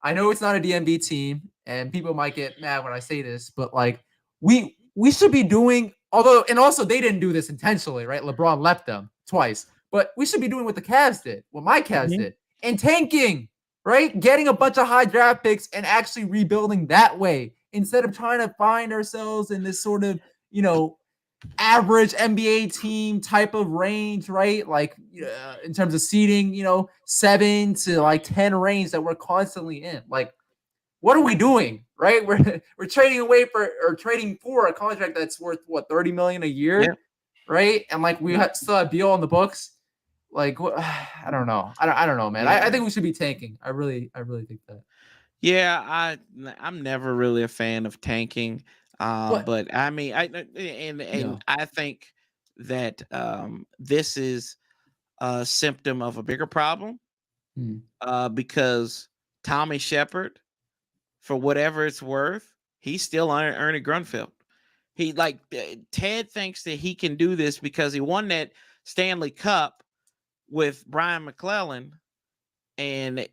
I know it's not a DMB team, and people might get mad when I say this, but like we should be doing, although, and also they didn't do this intentionally, right? LeBron left them twice, but we should be doing what the Cavs did, what my Cavs Mm-hmm. did, and tanking, right? Getting a bunch of high draft picks and actually rebuilding that way instead of trying to find ourselves in this sort of average NBA team type of range, right? Like in terms of seeding, 7 to like 10 range that we're constantly in. Like, what are we doing, right? We're trading away or trading for a contract that's worth what, 30 million a Yeah. year, right? And like we still have Beal on the books. Like, what? I don't know. I don't know, man. I Yeah. think we should be tanking. I really think that. Yeah, I'm never really a fan of tanking. But But I mean, and yeah. I think that this is a symptom of a bigger problem. Hmm. Because Tommy Shepard, for whatever it's worth, he's still Ernie Grunfeld. Ted thinks that he can do this because he won that Stanley Cup with Brian McClellan, and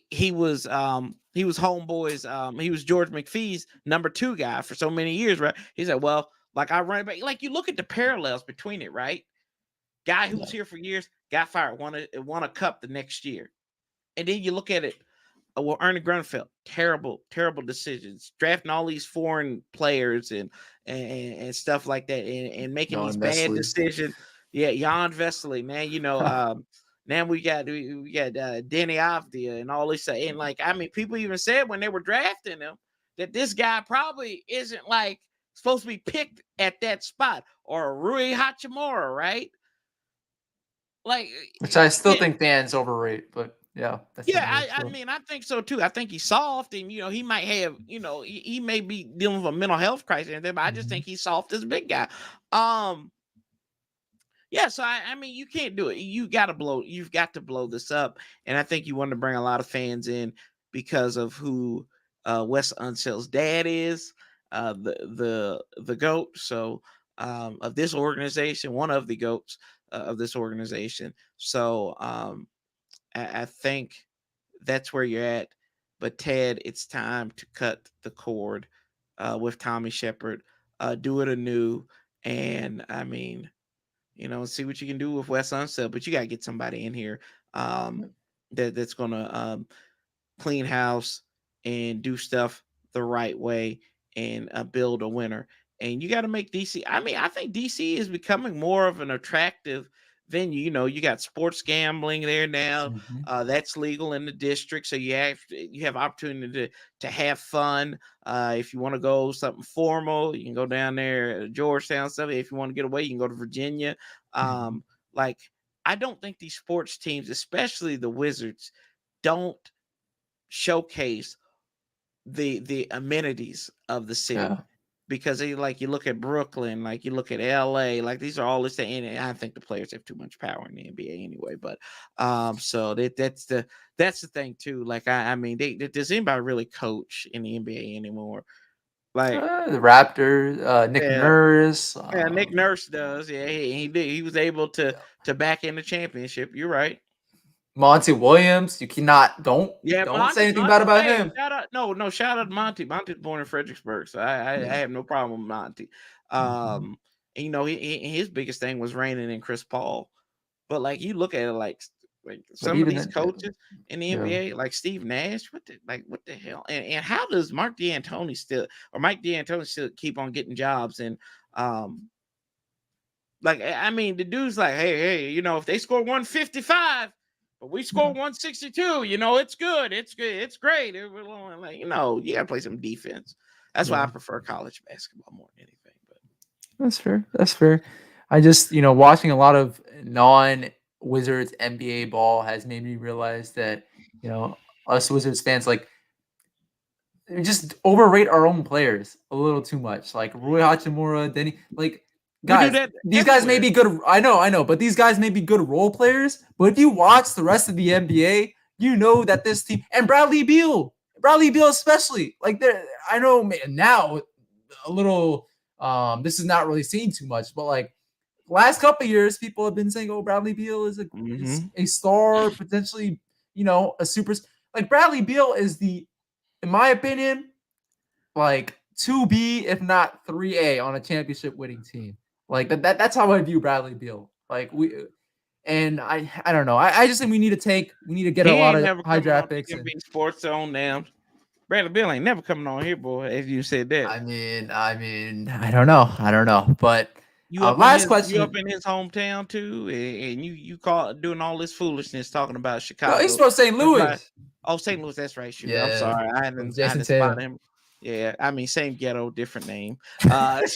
he was homeboys. He was George McPhee's number 2 guy for so many years, right? He said, well, like I run back, like you look at the parallels between it, right? Guy who was here for years got fired, won a cup the next year. And then you look at it, well, Ernie Grunfeld, terrible decisions, drafting all these foreign players and stuff like that, and making these bad decisions. Yeah, Jan Vesely, man. Now we got Danny Avdia and all this, and like I mean, people even said when they were drafting him that this guy probably isn't like supposed to be picked at that spot, or Rui Hachimura, right? Like, Which I still think fans overrate, but yeah, that's yeah, another I story. mean, I think so too. I think he's soft, and he might have, he may be dealing with a mental health crisis, but I just think he's soft as a big guy. Yeah, so I mean, you can't do it. You've got to blow this up, and I think you want to bring a lot of fans in because of who Wes Unsel's dad is, the goat. So of this organization, one of the goats of this organization. So I think that's where you're at. But Ted, it's time to cut the cord with Tommy Shepard. Do it anew, and I mean, see what you can do with Wes Unseld. But you got to get somebody in here that's gonna clean house and do stuff the right way and build a winner. And you got to make DC. I mean, I think DC is becoming more of an attractive venue. You got sports gambling there now. That's legal in the district, so you have opportunity to have fun. If you want to go something formal, you can go down there at Georgetown. Stuff. If you want to get away, you can go to Virginia. Like, I don't think these sports teams, especially the Wizards, don't showcase the amenities of the city. Yeah. Because you look at Brooklyn, like you look at LA, like these are all this thing, and I think the players have too much power in the NBA anyway. But so that's the thing too. Like I mean, does anybody really coach in the NBA anymore? Like The Raptors, Nick yeah, Nurse. yeah, Nick Nurse does. Yeah, he did. He was able to Yeah. back in the championship. You're right. Monty Williams. You cannot Yeah, don't say anything bad about Hey, him. shout out! No, shout out to Monty. Monty's born in Fredericksburg, so I Yeah. have no problem with Monty. And, his biggest thing was reining in Chris Paul. But like you look at it, like But some of even these then, coaches in the yeah. NBA, like Steve Nash, what the hell? And how does Mike D'Antoni still keep on getting jobs? And like I mean, the dude's like, hey, if they score 155. But we scored 162. You know, it's good. It's good. It's great. Like, you know, you got to play some defense. That's why I prefer college basketball more than anything. But that's fair. That's fair. I just, watching a lot of non-Wizards NBA ball has made me realize that, us Wizards fans, like, we just overrate our own players a little too much. Like Rui Hachimura, Denny, like we do guys, that these everywhere. guys may be good. I know, but these guys may be good role players. But if you watch the rest of the NBA, you know that this team and Bradley Beal especially, like I know now a little. This is not really seen too much, but like last couple of years, people have been saying, "Oh, Bradley Beal is a star, potentially, a super." Like Bradley Beal is in my opinion, like 2B, if not 3A on a championship winning team. Like that's how I view Bradley Beal. Like I don't know. I just think we need to get a lot of high draft picks. And Sports on them. Bradley Beal ain't never coming on here, boy. If you said that. I mean, I don't know. But last question. You up in his hometown too, and you call doing all this foolishness talking about Chicago. No, he's from St. Louis. St. Louis. That's right. Shoot, yeah, I'm sorry. I hadn't spotted him. Yeah, I mean, same ghetto, different name. Corey.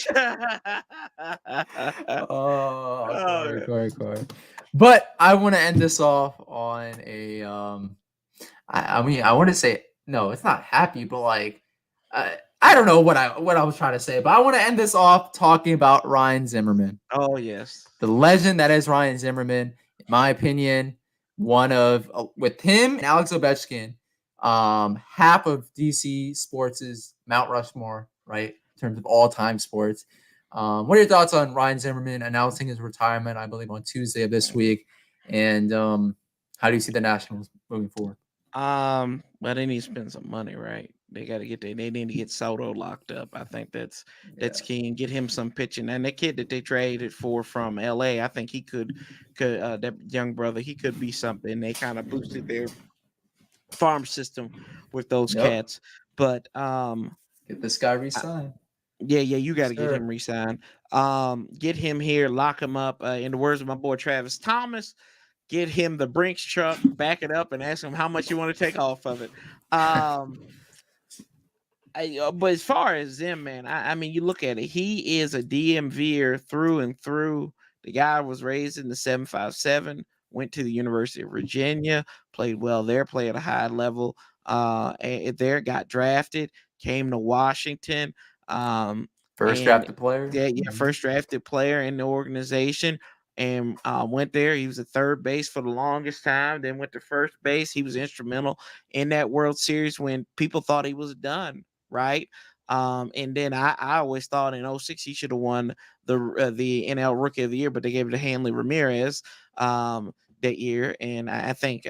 But I want to end this off on a I mean, I want to say no, it's not happy, but like I don't know what I was trying to say, but I want to end this off talking about Ryan Zimmerman. Oh yes, the legend that is Ryan Zimmerman. In my opinion, one of with him and Alex Ovechkin, half of DC sports' Mount Rushmore, right? In terms of all-time sports. What are your thoughts on Ryan Zimmerman announcing his retirement, I believe, on Tuesday of this week? And how do you see the Nationals moving forward? Well, they need to spend some money, right? They got to they need to get Soto locked up. I think that's key, and get him some pitching. And that kid that they traded for from LA, I think he could that young brother, he could be something. They kind of boosted their farm system with those cats. But get this guy re-signed. Yeah, you got to get him re-signed. Get him here, lock him up. In the words of my boy Travis Thomas, get him the Brinks truck, back it up, and ask him how much you want to take off of it. But as far as Zim, man, I mean, you look at it. He is a DMVer through and through. The guy was raised in the 757, went to the University of Virginia, played well there, played at a high level. There got drafted, came to Washington. First drafted player. Yeah, first drafted player in the organization. And went there. He was at third base for the longest time. Then went to first base. He was instrumental in that World Series when people thought he was done. Right. And then I always thought in 2006 he should have won the NL Rookie of the Year, but they gave it to Hanley Ramirez that year. And I think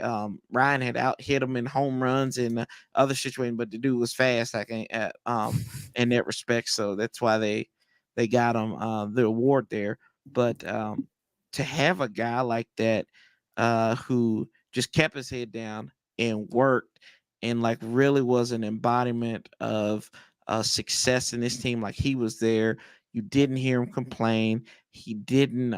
Ryan had out hit him in home runs and other situations, but the dude was fast. In that respect, so that's why they got him the award there. But to have a guy like that who just kept his head down and worked and like really was an embodiment of success in this team, like he was there. You didn't hear him complain. He didn't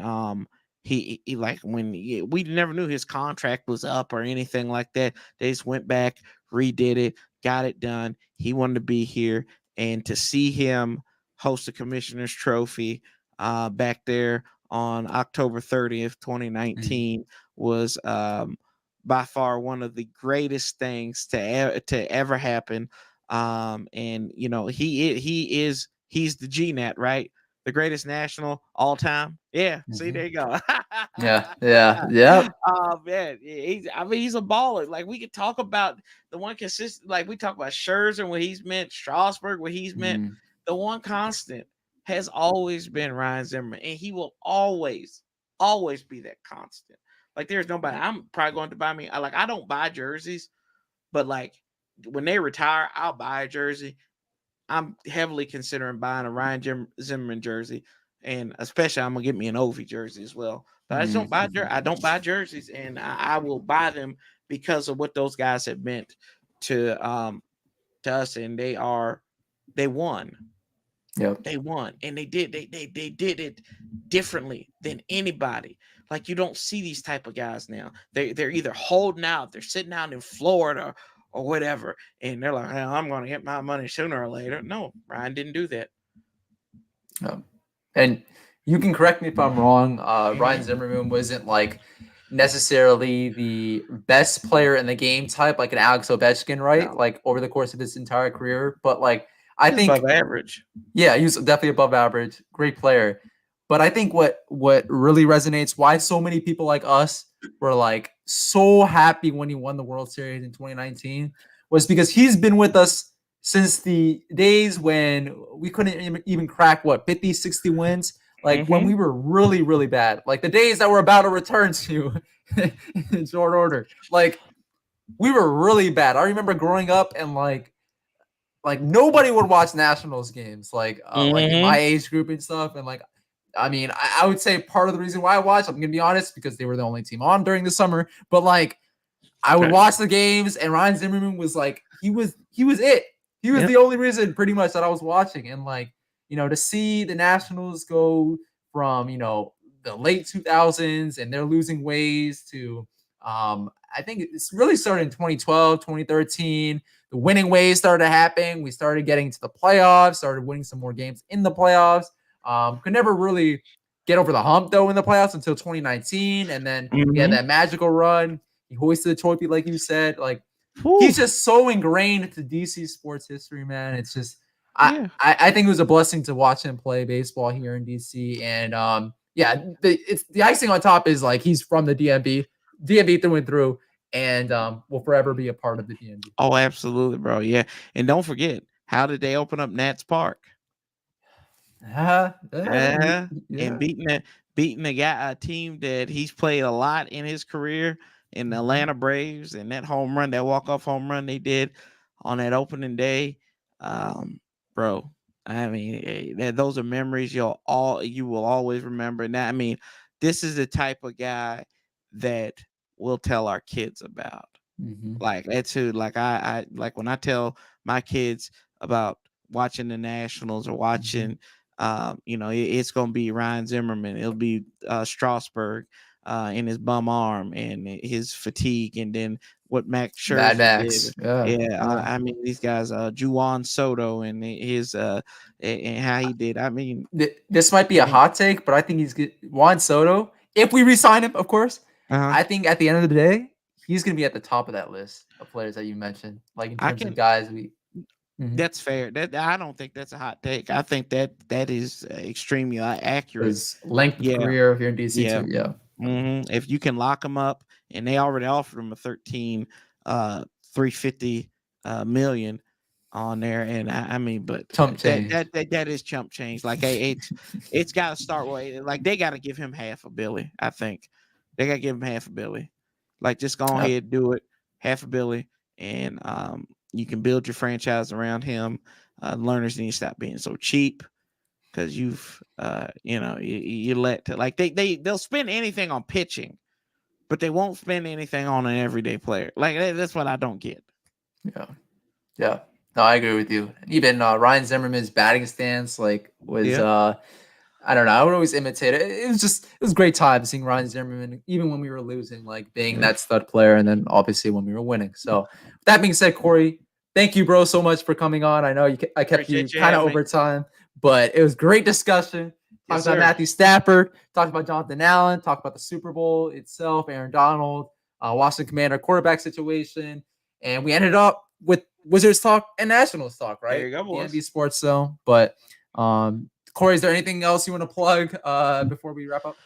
he like when we never knew his contract was up or anything like that. They just went back, redid it, got it done. He wanted to be here, and to see him host the Commissioner's Trophy back there on October 30th, 2019 was by far one of the greatest things to ever happen. And you know, he's the GNAT, right? The greatest national all time. Yeah. See, there you go. Yeah. Oh man, he's a baller. Like we could talk about the one consistent, like we talk about Scherzer, what he's meant, Strasburg, what he's meant. The one constant has always been Ryan Zimmerman, and he will always be that constant. Like there's nobody. I'm probably going to buy me. I don't buy jerseys, but like when they retire, I'll buy a jersey. I'm heavily considering buying a Ryan Zimmerman jersey, and especially I'm gonna get me an Ovi jersey as well. But I don't buy jerseys, and I will buy them because of what those guys have meant to us, and they won. Yep. They won, and they did it differently than anybody. Like, you don't see these type of guys now. They're either holding out, they're sitting out in Florida or whatever, and they're like, hey, I'm going to get my money sooner or later. No, Ryan didn't do that. And you can correct me if I'm wrong. Ryan Zimmerman wasn't like necessarily the best player in the game type, like an Alex Ovechkin, right? No. Like over the course of his entire career. But like, I think above average. Yeah, he was definitely above average. Great player. But I think what really resonates, why so many people like us were like so happy when he won the World Series in 2019 was because he's been with us since the days when we couldn't even crack 50, 60 wins. Like when we were really, really bad. Like the days that we're about to return to in short order. Like we were really bad. I remember growing up and like nobody would watch Nationals games, like in my age group and stuff. And like, I mean, I would say part of the reason why I watched, I'm gonna be honest, because they were the only team on during the summer. But like, I would watch the games, and Ryan Zimmerman was like, he was it. He was the only reason, pretty much, that I was watching. And like, to see the Nationals go from the late 2000s and they're losing ways to I think it's really started in 2012, 2013. The winning ways started to happen. We started getting to the playoffs, started winning some more games in the playoffs. Could never really get over the hump, though, in the playoffs until 2019. And then he had that magical run. He hoisted the trophy, like you said. Like, he's just so ingrained into DC sports history, man. It's just, I think it was a blessing to watch him play baseball here in DC. And it's the icing on top is like he's from the DMV through and through, and will forever be a part of the DMV. Oh, absolutely, bro. Yeah, and don't forget, how did they open up Nats Park? And beating a team that he's played a lot in his career in the Atlanta Braves, and that home run, that walk-off home run they did on that opening day, bro. I mean, those are memories you will always remember. Now, I mean, this is the type of guy that we'll tell our kids about. Like that's who, like I like when I tell my kids about watching the Nationals or watching, it's gonna be Ryan Zimmerman. It'll be Strasburg in his bum arm and his fatigue, and then what Max Scherzer did. I mean, these guys, Juan Soto and his and how he did. I mean, this might be a hot take, but I think he's good. Juan Soto, if we resign him, of course, I think at the end of the day, he's going to be at the top of that list of players that you mentioned. Like in terms of guys, that's fair. I don't think that's a hot take. I think that is extremely accurate. His length of career here in DC too. If you can lock him up, and they already offered him a 13, $350 million on there, and I mean, but that is chump change. Like, it's got to start with, like, they got to give him $500 million. I think they got to give him $500 million. Like, just go ahead, do it, $500 million, and you can build your franchise around him. Learners need to stop being so cheap, because you've you let like they'll spend anything on pitching, but they won't spend anything on an everyday player. Like, that's what I don't get. Yeah. No, I agree with you. Even Ryan Zimmerman's batting stance was I don't know. I would always imitate it. It was great time seeing Ryan Zimmerman, even when we were losing, like being that stud player, and then obviously when we were winning. So that being said, Corey, thank you, bro, so much for coming on. I know I kept you kind of over time, but it was great discussion. Talked about Matthew Stafford, talked about Jonathan Allen, talked about the Super Bowl itself, Aaron Donald, Washington Commander quarterback situation, and we ended up with Wizards talk and Nationals talk, right? There you go, boys. The NB Sports Zone. But Corey, is there anything else you want to plug before we wrap up?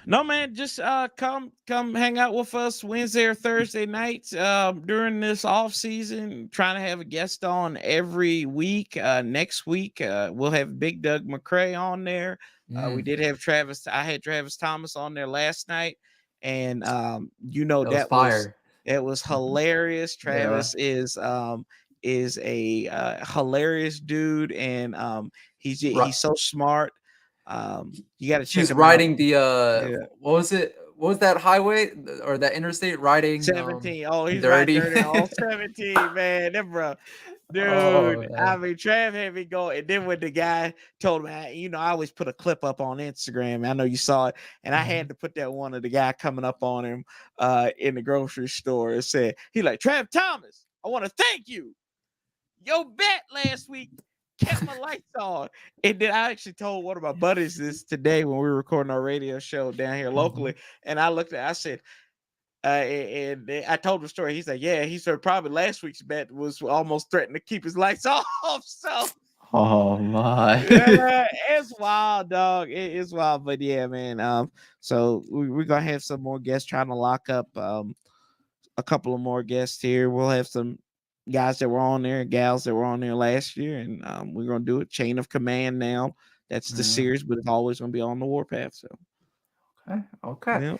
No, man, just come hang out with us Wednesday or Thursday nights during this off season. Trying to have a guest on every week. Next week we'll have Big Doug McCray on there. We did have Travis. I had Travis Thomas on there last night, and that fire. It was hilarious. Travis is a hilarious dude, and he's so smart. You got to check. He's riding the what was it? What was that highway or that interstate riding? 17. Oh, he's dirty. riding dirty on 17, man. That bro. Dude, Oh, I man. mean, Trav had me go, and then when the guy told me, you know, I always put a clip up on Instagram. I know you saw it, and I had to put that one of the guy coming up on him in the grocery store. It said, he like, Trav Thomas, I want to thank you. Your bet last week kept my lights on. And then I actually told one of my buddies this today when we were recording our radio show down here locally. And I looked at, I said, and I told him the story. He's like, yeah, he said probably last week's bet was almost threatening to keep his lights off. So, Oh my. it's wild, dog. It is wild, but yeah, man. So we're gonna have some more guests trying to lock up a couple of more guests here. We'll have some guys that were on there, gals that were on there last year, and we're gonna do a chain of command now. That's the series, but it's always gonna be on the Warpath. So Okay. yeah.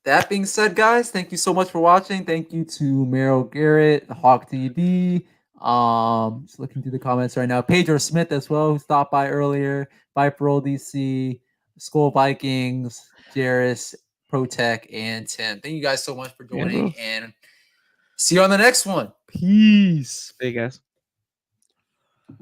That being said, guys, thank you so much for watching. Thank you to Meryl Garrett, Hawk TV. Just looking through the comments right now. Pedro Smith as well, who stopped by earlier. Viper Roll DC, Skull Vikings, Jairus, Protech, and Tim. Thank you guys so much for joining, and see you on the next one. Peace. See you guys.